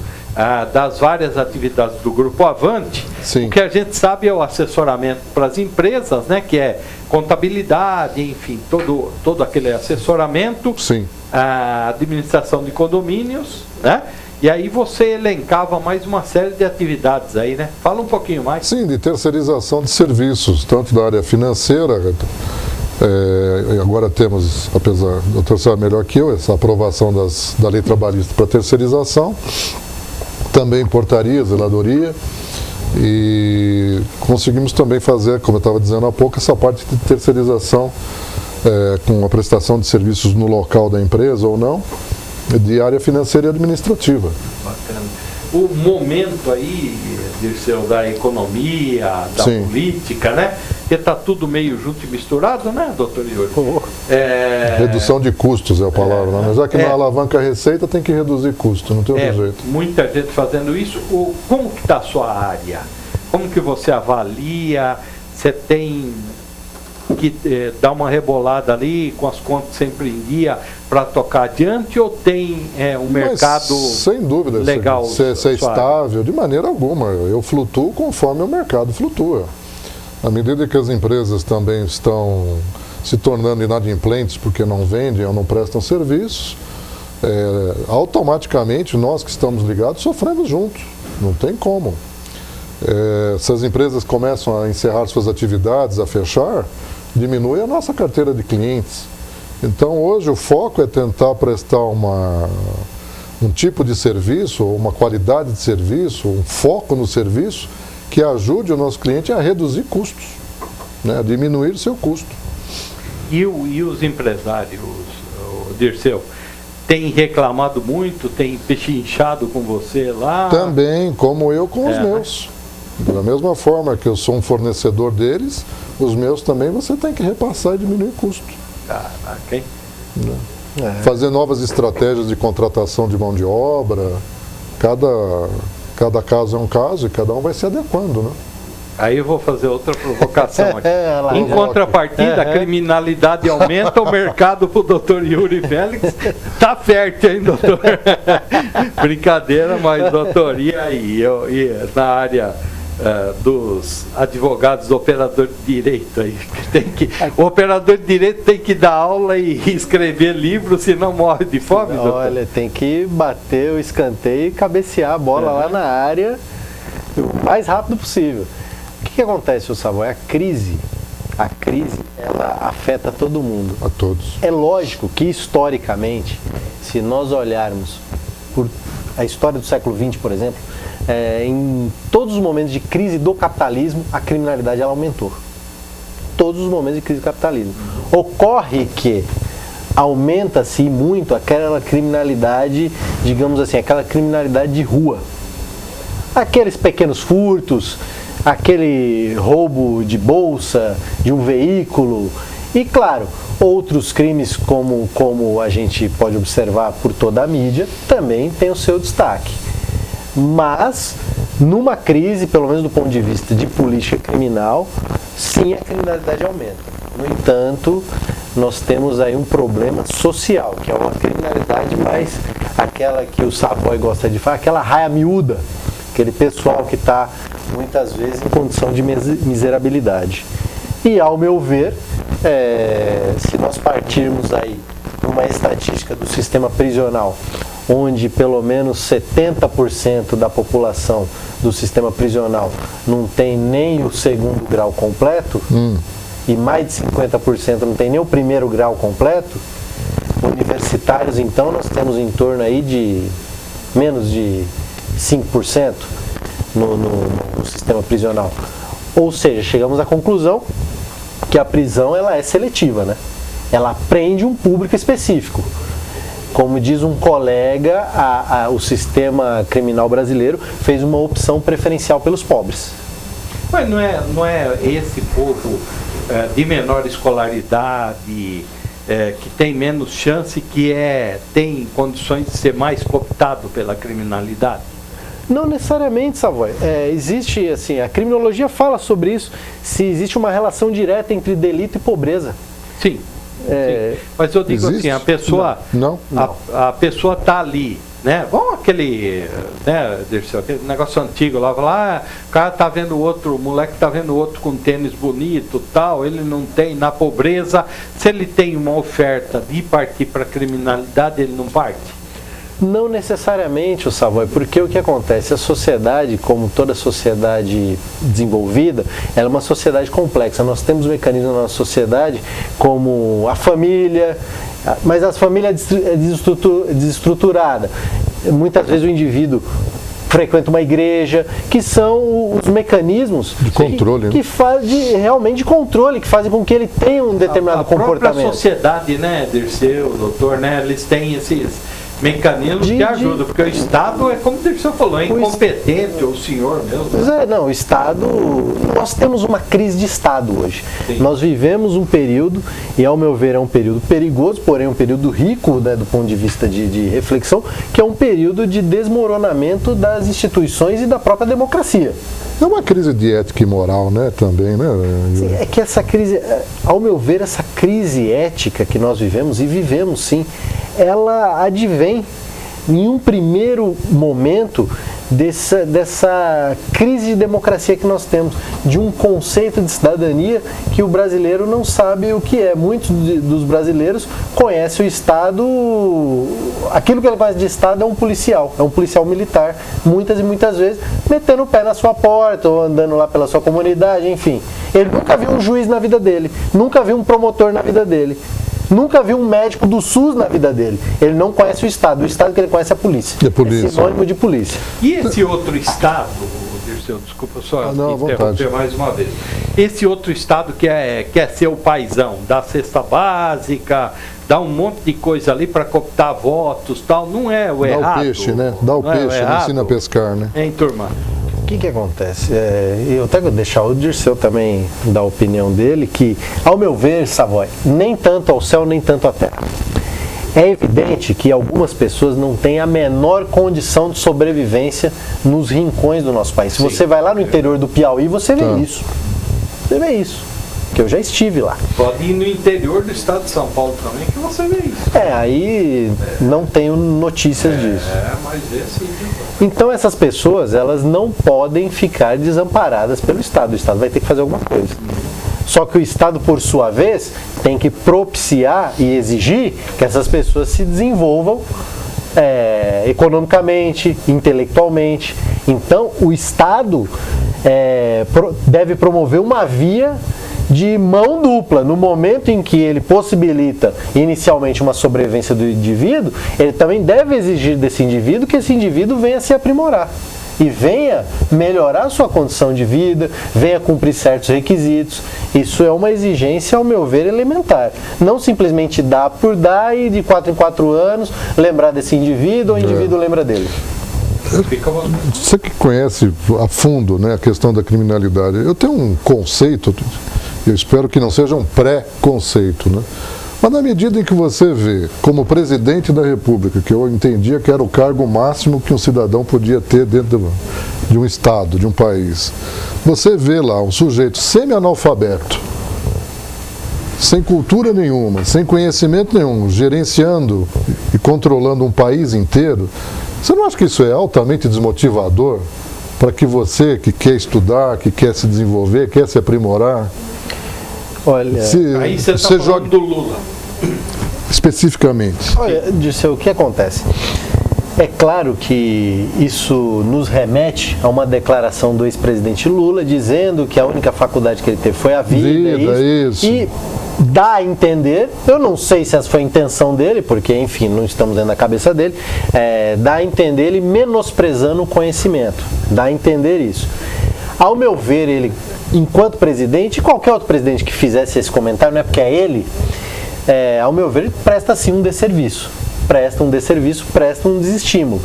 das várias atividades do Grupo Avante. Sim. O que a gente sabe é o assessoramento para as empresas, né, que é contabilidade, enfim, todo aquele assessoramento. Sim. A administração de condomínios, né? E aí você elencava mais uma série de atividades aí, né? Fala um pouquinho mais. Sim, de terceirização de serviços, tanto da área financeira, agora temos, apesar do doutor sabe melhor que eu, essa aprovação da lei trabalhista para terceirização, também portaria, zeladoria, e conseguimos também fazer, como eu estava dizendo há pouco, essa parte de terceirização com a prestação de serviços no local da empresa ou não, de área financeira e administrativa. Bacana. O momento aí, Dirceu, da economia, da política, né? Porque está tudo meio junto e misturado, né, doutor Yuri? Redução de custos é a palavra, né? Já que não alavanca a receita, tem que reduzir custo, não tem outro jeito. Muita gente fazendo isso. Como que está a sua área? Como que você avalia? Você tem que dar uma rebolada ali com as contas sempre em dia para tocar adiante, ou tem um mercado sem dúvida, legal? Se é estável, de maneira alguma. Eu flutuo conforme o mercado flutua. À medida que as empresas também estão se tornando inadimplentes porque não vendem ou não prestam serviços, automaticamente nós que estamos ligados sofremos juntos. Não tem como. Se as empresas começam a encerrar suas atividades, a fechar, diminui a nossa carteira de clientes. Então hoje o foco é tentar prestar um tipo de serviço, uma qualidade de serviço, um foco no serviço que ajude o nosso cliente a reduzir custos, né, a diminuir o seu custo. E os empresários, Dirceu, tem reclamado muito, tem pechinchado com você lá? Também, como eu com os meus. Da mesma forma que eu sou um fornecedor deles, os meus também você tem que repassar e diminuir custo. Caraca, hein? Fazer novas estratégias de contratação de mão de obra. Cada caso é um caso e cada um vai se adequando, né? Aí eu vou fazer outra provocação aqui. Em contrapartida, a criminalidade aumenta, o mercado para o doutor Yuri Félix tá fértil, hein, doutor? Brincadeira, mas, doutor, e aí? Na área dos advogados, do operador de direito aí, o operador de direito tem que dar aula e escrever livro, senão morre de fome, doutor? Olha, tem que bater o escanteio e cabecear a bola lá na área o mais rápido possível. O que acontece, Savoy? A crise, ela afeta todo mundo. A todos. É lógico que, historicamente, se nós olharmos por a história do século XX, por exemplo, em todos os momentos de crise do capitalismo, a criminalidade ela aumentou. Todos os momentos de crise do capitalismo. Ocorre que aumenta-se muito aquela criminalidade, digamos assim, aquela criminalidade de rua. Aqueles pequenos furtos, aquele roubo de bolsa, de um veículo e, claro, outros crimes como a gente pode observar por toda a mídia, também tem o seu destaque. Mas, numa crise, pelo menos do ponto de vista de política criminal, sim, a criminalidade aumenta. No entanto, nós temos aí um problema social, que é uma criminalidade mais aquela que o Savoy gosta de falar, aquela raia miúda, aquele pessoal que está muitas vezes em condição de miserabilidade. E, ao meu ver, se nós partirmos aí uma estatística do sistema prisional, onde pelo menos 70% da população do sistema prisional não tem nem o segundo grau completo, e mais de 50% não tem nem o primeiro grau completo, universitários, então, nós temos em torno aí de menos de 5% no sistema prisional. Ou seja, chegamos à conclusão que a prisão ela é seletiva, né? Ela prende um público específico. como diz um colega, o sistema criminal brasileiro fez uma opção preferencial pelos pobres. Mas não é esse povo de menor escolaridade, que tem menos chance, que tem condições de ser mais cooptado pela criminalidade? Não necessariamente, Savoy. Existe, assim, a criminologia fala sobre isso, se existe uma relação direta entre delito e pobreza. Sim. Sim. Mas eu digo assim, a pessoa a pessoa está ali, né? Vamos aquele negócio antigo lá, o cara tá vendo o moleque tá vendo o outro com tênis bonito, tal, ele não tem, na pobreza, se ele tem uma oferta de partir para criminalidade, ele não parte? Não necessariamente, o Savoy, porque o que acontece? A sociedade, como toda sociedade desenvolvida, ela é uma sociedade complexa. Nós temos mecanismos na nossa sociedade como a família, mas a família é desestruturada. Muitas vezes o indivíduo frequenta uma igreja, que são os mecanismos de controle, que fazem realmente de controle, que fazem com que ele tenha um determinado comportamento. A própria sociedade, né, Dirceu, doutor, né, eles têm esses mecanismos que ajudam, porque o Estado é, como o Dirceu falou, é incompetente, o senhor mesmo. Pois o Estado, nós temos uma crise de Estado hoje. Sim. Nós vivemos um período, e ao meu ver é um período perigoso, porém um período rico, né, do ponto de vista de reflexão, que é um período de desmoronamento das instituições e da própria democracia. É uma crise de ética e moral, né, também, né? Sim, é que essa crise, ao meu ver, essa crise ética que nós vivemos, e vivemos sim, ela advém em um primeiro momento dessa crise de democracia que nós temos, de um conceito de cidadania que o brasileiro não sabe o que é. Muitos dos brasileiros conhecem o Estado, aquilo que ele faz de Estado é um policial militar, muitas e muitas vezes metendo o pé na sua porta ou andando lá pela sua comunidade, enfim. Ele nunca viu um juiz na vida dele, nunca viu um promotor na vida dele. Nunca viu um médico do SUS na vida dele. Ele não conhece o Estado que ele conhece é a polícia. É sinônimo de polícia. E esse outro Estado, Dirceu, desculpa só interromper mais uma vez. Esse outro Estado quer ser o paizão, dá cesta básica, dá um monte de coisa ali para cooptar votos, tal, não é o errado. Dá o peixe, né? Dá o peixe, ensina a pescar, né? Hein, turma? O que acontece? Eu até vou deixar o Dirceu também dar a opinião dele, que, ao meu ver, Savoy, nem tanto ao céu, nem tanto à terra. É evidente que algumas pessoas não têm a menor condição de sobrevivência nos rincões do nosso país. Se você vai lá no interior do Piauí, você vê isso. Você vê isso. Que eu já estive lá. Pode ir no interior do estado de São Paulo também, que você vê isso. Aí não tenho notícias disso. Mas esse... Então essas pessoas, elas não podem ficar desamparadas pelo Estado. O Estado vai ter que fazer alguma coisa. Só que o Estado, por sua vez, tem que propiciar e exigir que essas pessoas se desenvolvam economicamente, intelectualmente. Então o Estado deve promover uma via de mão dupla. No momento em que ele possibilita inicialmente uma sobrevivência do indivíduo, ele também deve exigir desse indivíduo que esse indivíduo venha se aprimorar e venha melhorar sua condição de vida, venha cumprir certos requisitos. Isso é uma exigência, ao meu ver, elementar. Não simplesmente dar por dar e de 4 em 4 anos lembrar desse indivíduo ou o indivíduo lembra dele. Você que conhece a fundo, né, a questão da criminalidade, eu tenho um conceito, eu espero que não seja um pré-conceito, né? Mas na medida em que você vê, como presidente da República, que eu entendia que era o cargo máximo que um cidadão podia ter dentro de um estado, de um país, você vê lá um sujeito semi-analfabeto, sem cultura nenhuma, sem conhecimento nenhum, gerenciando e controlando um país inteiro, você não acha que isso é altamente desmotivador para que você que quer estudar, que quer se desenvolver, quer se aprimorar? Olha, aí você está falando do Lula. Especificamente. Olha, Dirceu, o que acontece? É claro que isso nos remete a uma declaração do ex-presidente Lula dizendo que a única faculdade que ele teve foi a vida. Isso. E dá a entender, eu não sei se essa foi a intenção dele, porque enfim, não estamos dentro da cabeça dele, dá a entender ele menosprezando o conhecimento, dá a entender isso. Ao meu ver, ele, enquanto presidente, qualquer outro presidente que fizesse esse comentário, não é porque é ele, ao meu ver, ele presta sim um desserviço. presta um desserviço, presta um desestímulo.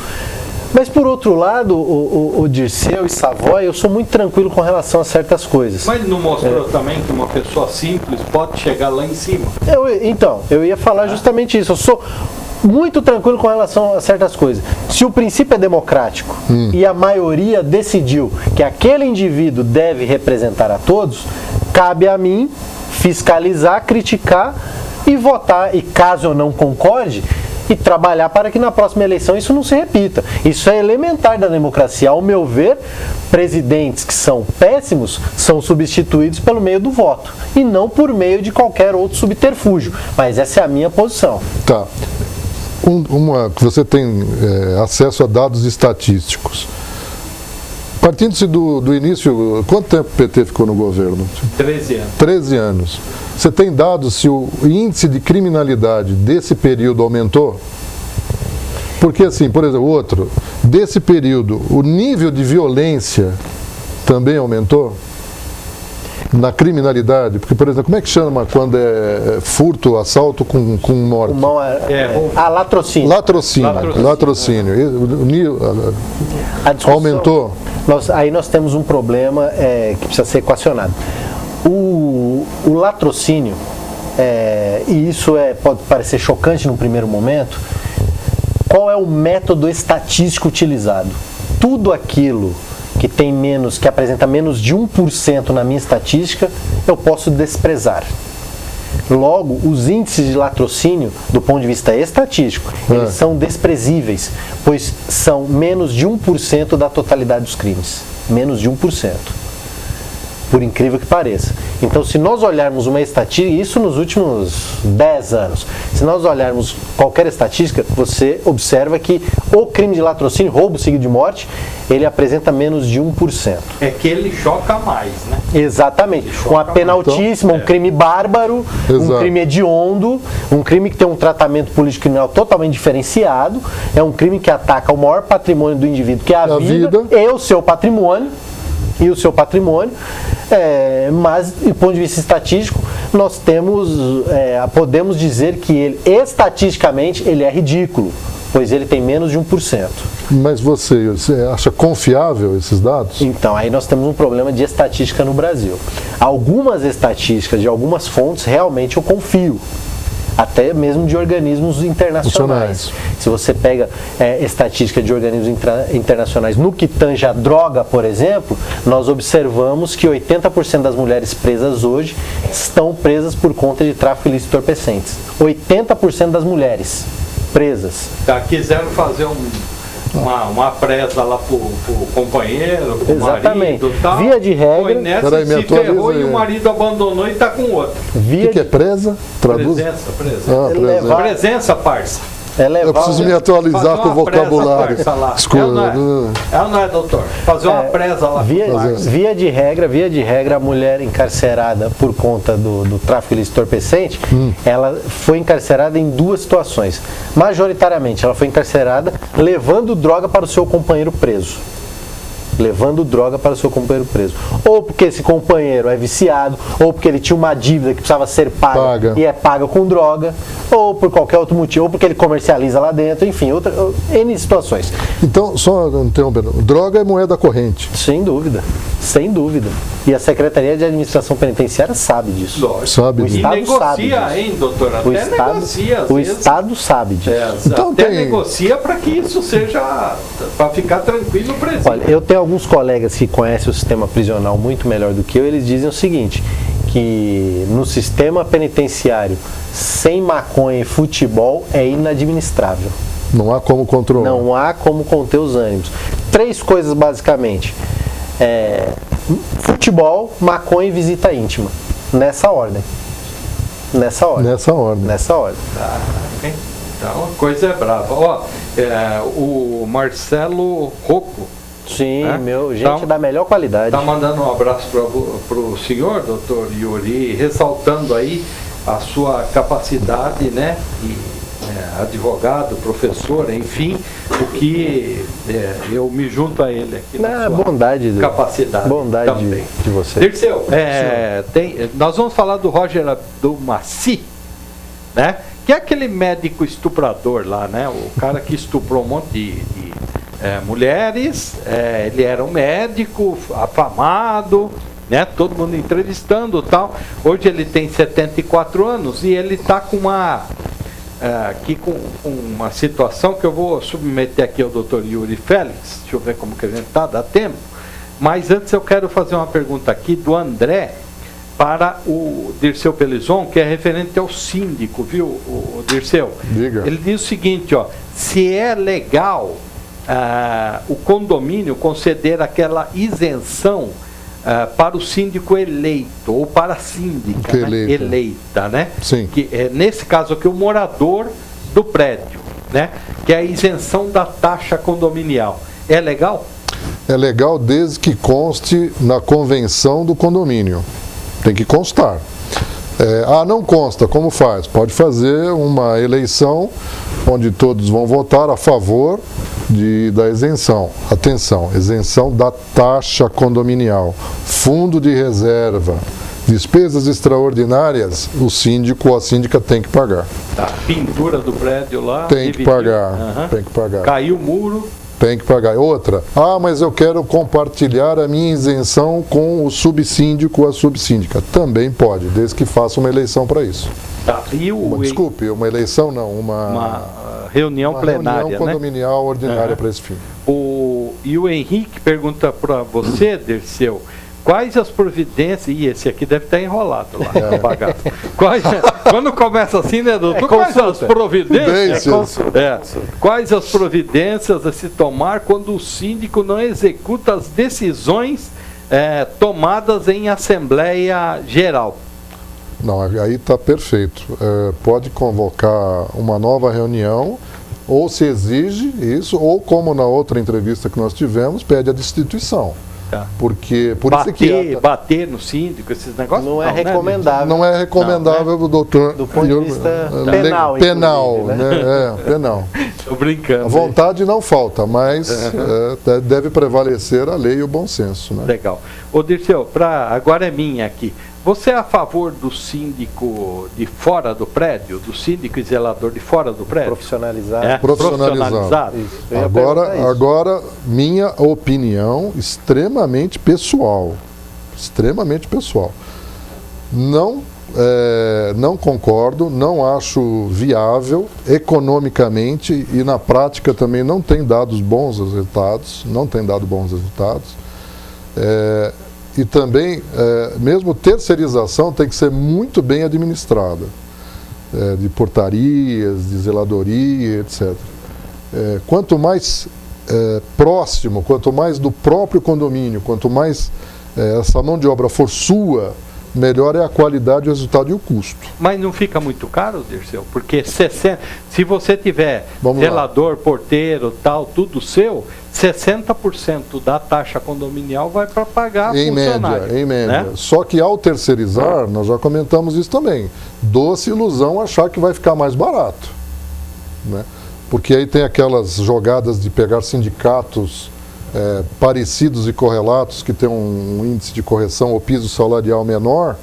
Mas, por outro lado, o Dirceu e Savoy, eu sou muito tranquilo com relação a certas coisas. Mas não mostrou também que uma pessoa simples pode chegar lá em cima? Eu ia falar justamente isso. Eu sou muito tranquilo com relação a certas coisas. Se o princípio é democrático e a maioria decidiu que aquele indivíduo deve representar a todos, cabe a mim fiscalizar, criticar e votar. E caso eu não concorde, e trabalhar para que na próxima eleição isso não se repita. Isso é elementar da democracia. Ao meu ver, presidentes que são péssimos são substituídos pelo meio do voto e não por meio de qualquer outro subterfúgio. Mas essa é a minha posição. Tá. Você tem acesso a dados estatísticos. Partindo-se do início, quanto tempo o PT ficou no governo? 13 anos. 13 anos. Você tem dados se o índice de criminalidade desse período aumentou? Porque assim, por exemplo, desse período, o nível de violência também aumentou? Na criminalidade? Porque, por exemplo, como é que chama quando é furto, assalto com morte? Latrocínio. Latrocínio. O nível aumentou? Aí nós temos um problema que precisa ser equacionado. O latrocínio, e isso pode parecer chocante no primeiro momento, qual é o método estatístico utilizado? Tudo aquilo que apresenta menos de 1% na minha estatística, eu posso desprezar. Logo, os índices de latrocínio, do ponto de vista estatístico, eles são desprezíveis, pois são menos de 1% da totalidade dos crimes. Menos de 1%. Por incrível que pareça. Então, se nós olharmos uma estatística, isso nos últimos 10 anos, se nós olharmos qualquer estatística, você observa que o crime de latrocínio, roubo seguido de morte, ele apresenta menos de 1%. É que ele choca mais, né? Exatamente. Uma pena altíssima, um crime bárbaro, um crime hediondo, um crime que tem um tratamento político criminal totalmente diferenciado, é um crime que ataca o maior patrimônio do indivíduo, que é a vida e o seu patrimônio. Mas, do ponto de vista estatístico, nós podemos dizer que ele, estatisticamente, ele é ridículo, pois ele tem menos de 1%. Mas você acha confiável esses dados? Então, aí nós temos um problema de estatística no Brasil. Algumas estatísticas de algumas fontes, realmente eu confio. Até mesmo de organismos internacionais. Se você pega estatística de organismos internacionais no que tange a droga, por exemplo, nós observamos que 80% das mulheres presas hoje estão presas por conta de tráfico ilícito de entorpecentes. 80% das mulheres presas. Quiseram fazer uma presa lá pro companheiro, pro marido e tal. Via de regra. Foi nessa, se ferrou e o marido abandonou e tá com outro. O que é presa? Traduz? Presença. Presença, parça. Eu preciso me atualizar com o vocabulário. Ela não é, doutor? Fazer uma presa lá. Via de regra, a mulher encarcerada por conta do tráfico ilícito de entorpecente, ela foi encarcerada em duas situações. Majoritariamente, ela foi encarcerada levando droga para o seu companheiro preso. Ou porque esse companheiro é viciado, ou porque ele tinha uma dívida que precisava ser paga. E é paga com droga, ou por qualquer outro motivo, ou porque ele comercializa lá dentro, enfim, N situações. Então, só interrompendo, droga é moeda corrente? Sem dúvida. E a Secretaria de Administração Penitenciária sabe disso. Sabe disso. E negocia, hein, doutor? Até negocia, às vezes. Estado sabe disso. Então negocia para que isso seja, para ficar tranquilo o presídio. Olha, eu tenho alguns colegas que conhecem o sistema prisional muito melhor do que eu, eles dizem o seguinte, que no sistema penitenciário, sem maconha e futebol, é inadministrável. Não há como controlar. Não há como conter os ânimos. 3 coisas, basicamente. Futebol, maconha e visita íntima. Nessa ordem. Então, a coisa é brava. O Marcelo Rocco. Sim, gente da melhor qualidade. Está mandando um abraço para o senhor, doutor Yuri, ressaltando aí a sua capacidade, né? Advogado, professor, enfim, o que eu me junto a ele aqui na sua capacidade. Bondade também. De você. Dirceu, nós vamos falar do Roger Abdelmaci, né? que é aquele médico estuprador lá, né? O cara que estuprou um monte de mulheres, ele era um médico afamado, né? Todo mundo entrevistando e tal. Hoje ele tem 74 anos e ele está com aqui com uma situação que eu vou submeter aqui ao Dr. Yuri Félix. Deixa eu ver como que a gente está, dá tempo. Mas antes eu quero fazer uma pergunta aqui do André para o Dirceu Pelizon, que é referente ao síndico, viu, o Dirceu? Diga. Ele diz o seguinte, ó, se é legal o condomínio conceder aquela isenção para o síndico eleito, ou para a síndica, né? Eleita, né? Sim. Que, nesse caso aqui, o morador do prédio, né? Que é a isenção da taxa condominial. É legal? É legal desde que conste na convenção do condomínio. Tem que constar. Não consta, como faz? Pode fazer uma eleição onde todos vão votar a favor da isenção. Atenção, isenção da taxa condominial. Fundo de reserva, despesas extraordinárias, o síndico ou a síndica tem que pagar. Tá. Pintura do prédio lá. Tem que pagar. Tem que pagar. Caiu o muro. Tem que pagar. Outra, mas eu quero compartilhar a minha isenção com o subsíndico ou a subsíndica. Também pode, desde que faça uma eleição para isso. Tá. Desculpe, uma eleição não, uma reunião plenária, reunião condominial ordinária para esse fim. E o Henrique pergunta para você, Dirceu, quais as providências... E esse aqui deve estar enrolado lá, quando começa assim, né, doutor? Quais as providências? Quais as providências a se tomar quando o síndico não executa as decisões tomadas em Assembleia Geral? Não, aí está perfeito. Pode convocar uma nova reunião, ou se exige isso, ou como na outra entrevista que nós tivemos, pede a destituição. Tá. Porque bater no síndico, esses negócios não é recomendável. Não é recomendável, né? doutor. Do ponto de vista penal. Penal, né? Penal. Estou brincando. A vontade não falta, mas deve prevalecer a lei e o bom senso. Né? Legal. Ô Dirceu, agora é minha aqui. Você é a favor do síndico de fora do prédio, do síndico e zelador de fora do prédio? Profissionalizado. Profissionalizado. Agora, minha opinião extremamente pessoal. Extremamente pessoal. Não concordo, não acho viável economicamente e na prática também não tem dado bons resultados. E também, mesmo terceirização tem que ser muito bem administrada, de portarias, de zeladoria, etc. Quanto mais próximo, quanto mais do próprio condomínio, quanto mais essa mão de obra for sua, melhor é a qualidade, o resultado e o custo. Mas não fica muito caro, Dirceu? Porque se você tiver zelador, porteiro, tal, tudo seu, 60% da taxa condominial vai para pagar funcionário. Em média. Né? Só que ao terceirizar, nós já comentamos isso também, doce ilusão achar que vai ficar mais barato. Né? Porque aí tem aquelas jogadas de pegar sindicatos parecidos e correlatos, que tem um índice de correção ou piso salarial menor,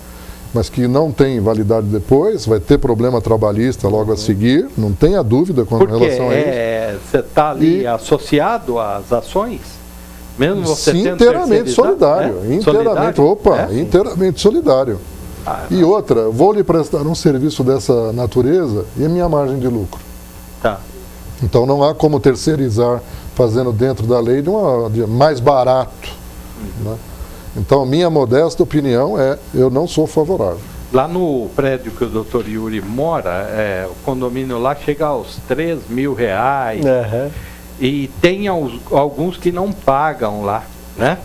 mas que não tem validade depois, vai ter problema trabalhista logo a seguir, não tenha dúvida com relação a isso. Você está ali associado às ações? Mesmo você Sim, inteiramente solidário. Inteiramente solidário. E outra, vou lhe prestar um serviço dessa natureza e a minha margem de lucro. Tá. Então não há como terceirizar fazendo dentro da lei de mais barato. Né? Então, minha modesta opinião eu não sou favorável. Lá no prédio que o doutor Yuri mora, o condomínio lá chega aos R$3.000. E tem alguns que não pagam lá, né?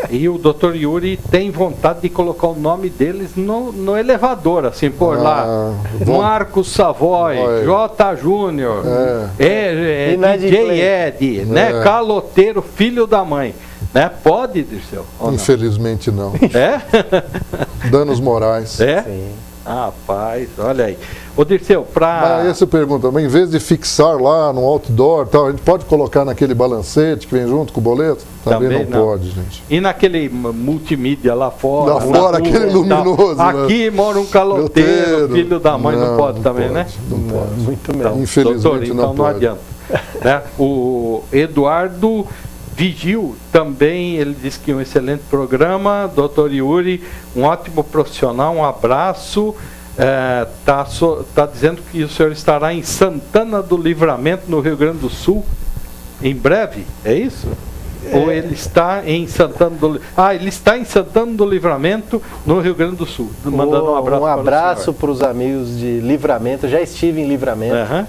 E o doutor Yuri tem vontade de colocar o nome deles no elevador, assim, por lá. Marcos Savoy, J. Júnior, DJ Ed, né? Caloteiro, filho da mãe. Né? Pode, Dirceu? Infelizmente não. Danos morais. Sim. Rapaz, olha aí. Ô Dirceu, Mas aí você pergunta, mas em vez de fixar lá no outdoor, tal, a gente pode colocar naquele balancete que vem junto com o boleto? Também não pode, gente. E naquele multimídia lá fora? Lá fora, aquele luminoso. Aqui mora um caloteiro, filho da mãe, não pode também, né? Não pode. Muito menos. Infelizmente doutor, então não pode. adianta. Né? O Eduardo Vigil também, ele disse que é um excelente programa. Doutor Yuri, um ótimo profissional, um abraço. Tá dizendo que o senhor estará em Santana do Livramento, no Rio Grande do Sul, em breve, é isso? Ou ele está em Santana do ele está em Santana do Livramento, no Rio Grande do Sul. Mandando um abraço para os amigos de Livramento. Já estive em Livramento.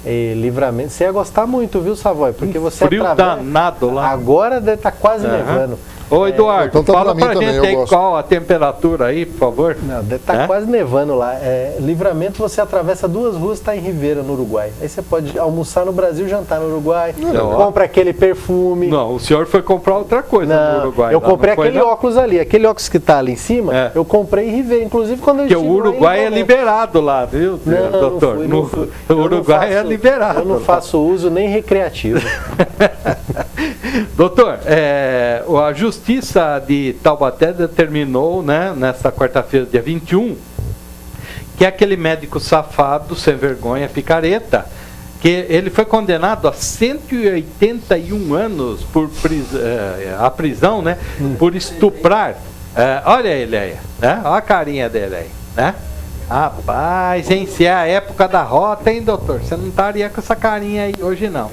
E Livramento, você ia gostar muito, viu, Savoy? Porque você frio danado lá. Agora deve estar quase nevando. Ô Eduardo, então tá fala pra pra gente aí qual a temperatura aí, por favor. Não, deve estar quase nevando lá. Livramento, você atravessa 2 ruas e está em Ribeira, no Uruguai. Aí você pode almoçar no Brasil, jantar no Uruguai, compra aquele perfume. Não, o senhor foi comprar outra coisa no Uruguai. Eu comprei aquele óculos ali, aquele óculos que está ali em cima, eu comprei em Ribeira, inclusive quando eu estive. Porque o Uruguai é liberado lá, viu, doutor? O Uruguai é liberado. Eu não faço uso nem recreativo. Doutor, a Justiça de Taubaté determinou, né, nesta quarta-feira, dia 21, que aquele médico safado, sem vergonha, picareta, que ele foi condenado a 181 anos por prisão, né, por estuprar. Olha ele aí, né? Olha a carinha dele aí, né? Rapaz, hein? Se é a época da rota, hein, doutor? Você não estaria com essa carinha aí hoje, não.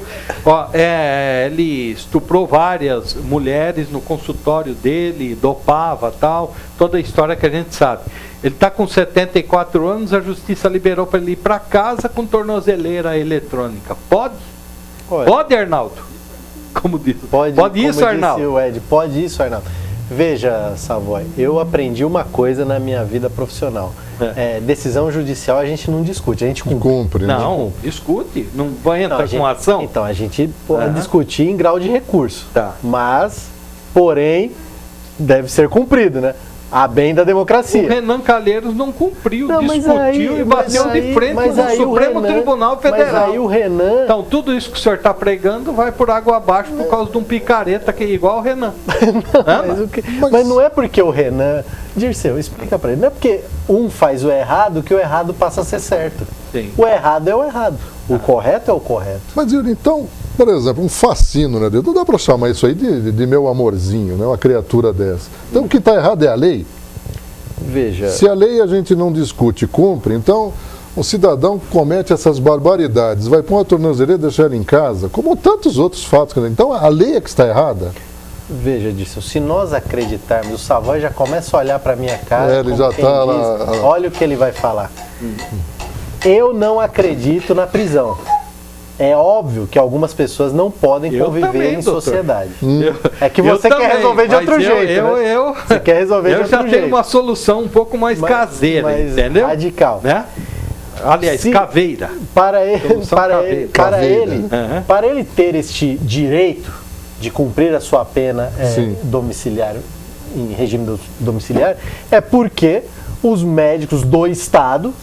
Ele estuprou várias mulheres no consultório dele, dopava tal, toda a história que a gente sabe. Ele está com 74 anos, a justiça liberou para ele ir para casa com tornozeleira eletrônica. Pode? Pode, Arnaldo? Como diz? Pode isso, Arnaldo? Pode isso, Arnaldo. Veja, Savoy, eu aprendi uma coisa na minha vida profissional. Decisão judicial a gente não discute, a gente cumpre. Não, discute, não vai entrar com ação. Então, a gente pode discutir em grau de recurso. Mas, porém, deve ser cumprido, né? A bem da democracia. O Renan Calheiros não cumpriu, discutiu e bateu de frente no Supremo Tribunal Federal. Mas aí o Renan... Então, tudo isso que o senhor está pregando vai por água abaixo por causa de um picareta que é igual o Renan. Mas não é porque o Renan... Dirceu, explica para ele. Não é porque um faz o errado que o errado passa a ser certo. Sim. O errado é o errado. O correto é o correto. Mas, Yuri, então, por exemplo, um fascínio, né? Não dá para chamar isso aí de meu amorzinho, né? Uma criatura dessa. Então, o que está errado é a lei? Veja... Se a lei a gente não discute e cumpre, então o cidadão comete essas barbaridades, vai pôr uma tornozeleira e deixar ele em casa, como tantos outros fatos. Então, a lei é que está errada? Veja, Dirceu, se nós acreditarmos, o Savoy já começa a olhar para a minha cara, ele já está lá. Olha o que ele vai falar. Eu não acredito na prisão. É óbvio que algumas pessoas não podem conviver em sociedade. É que você quer resolver de outro jeito. Você quer resolver de outro jeito. Eu já tenho uma solução um pouco mais caseira, entendeu? Radical. Né? Aliás, caveira. Para ele ter este direito de cumprir a sua pena domiciliar, em regime domiciliar, é porque os médicos do Estado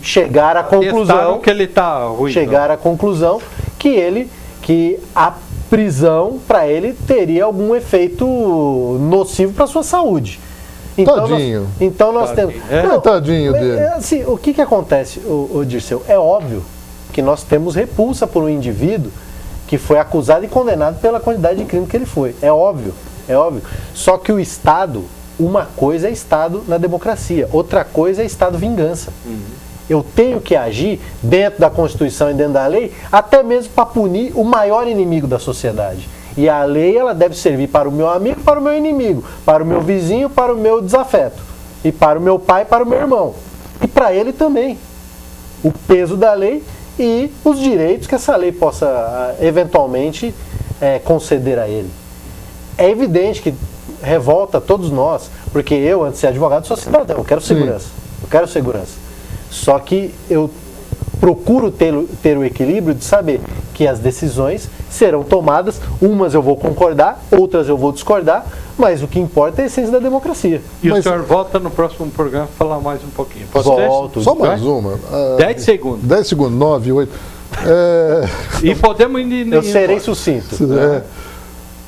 chegaram à conclusão que ele tá ruim, à conclusão que a prisão para ele teria algum efeito nocivo para a sua saúde. Então tadinho. Nós temos... Tadinho dele. Assim, o que acontece, o Dirceu? É óbvio que nós temos repulsa por um indivíduo que foi acusado e condenado pela quantidade de crime que ele foi. É óbvio. Só que o Estado, uma coisa é Estado na democracia, outra coisa é Estado vingança. Eu tenho que agir dentro da Constituição e dentro da lei, até mesmo para punir o maior inimigo da sociedade. E a lei, ela deve servir para o meu amigo, para o meu inimigo, para o meu vizinho, para o meu desafeto, e para o meu pai, para o meu irmão. E para ele também. O peso da lei e os direitos que essa lei possa eventualmente conceder a ele. É evidente que revolta todos nós, porque eu, antes de ser advogado, sou cidadão, eu quero segurança. Só que eu procuro ter o equilíbrio de saber que as decisões serão tomadas, umas eu vou concordar, outras eu vou discordar, mas o que importa é a essência da democracia. E o senhor volta no próximo programa para falar mais um pouquinho. Volto. Só mais uma. 10 segundos. 10 segundos, 9, 8. E podemos ir. Eu serei sucinto.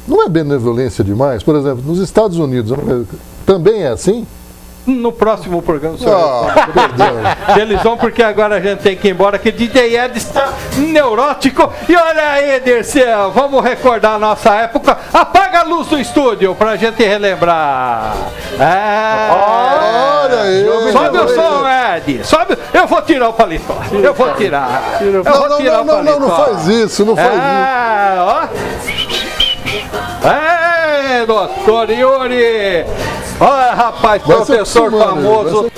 Não é benevolência demais? Por exemplo, nos Estados Unidos, também é assim? No próximo programa, senhor. Eles vão, porque agora a gente tem que ir embora, que DJ Ed está neurótico. E olha aí, Dirceu, vamos recordar a nossa época. Apaga a luz do estúdio pra gente relembrar. Olha aí. Sobe o som, Ed. Sobe. Eu vou tirar o paletó. Eu vou tirar. Não faz isso, não faz isso. Doutor Yuri. Olha, rapaz, professor famoso.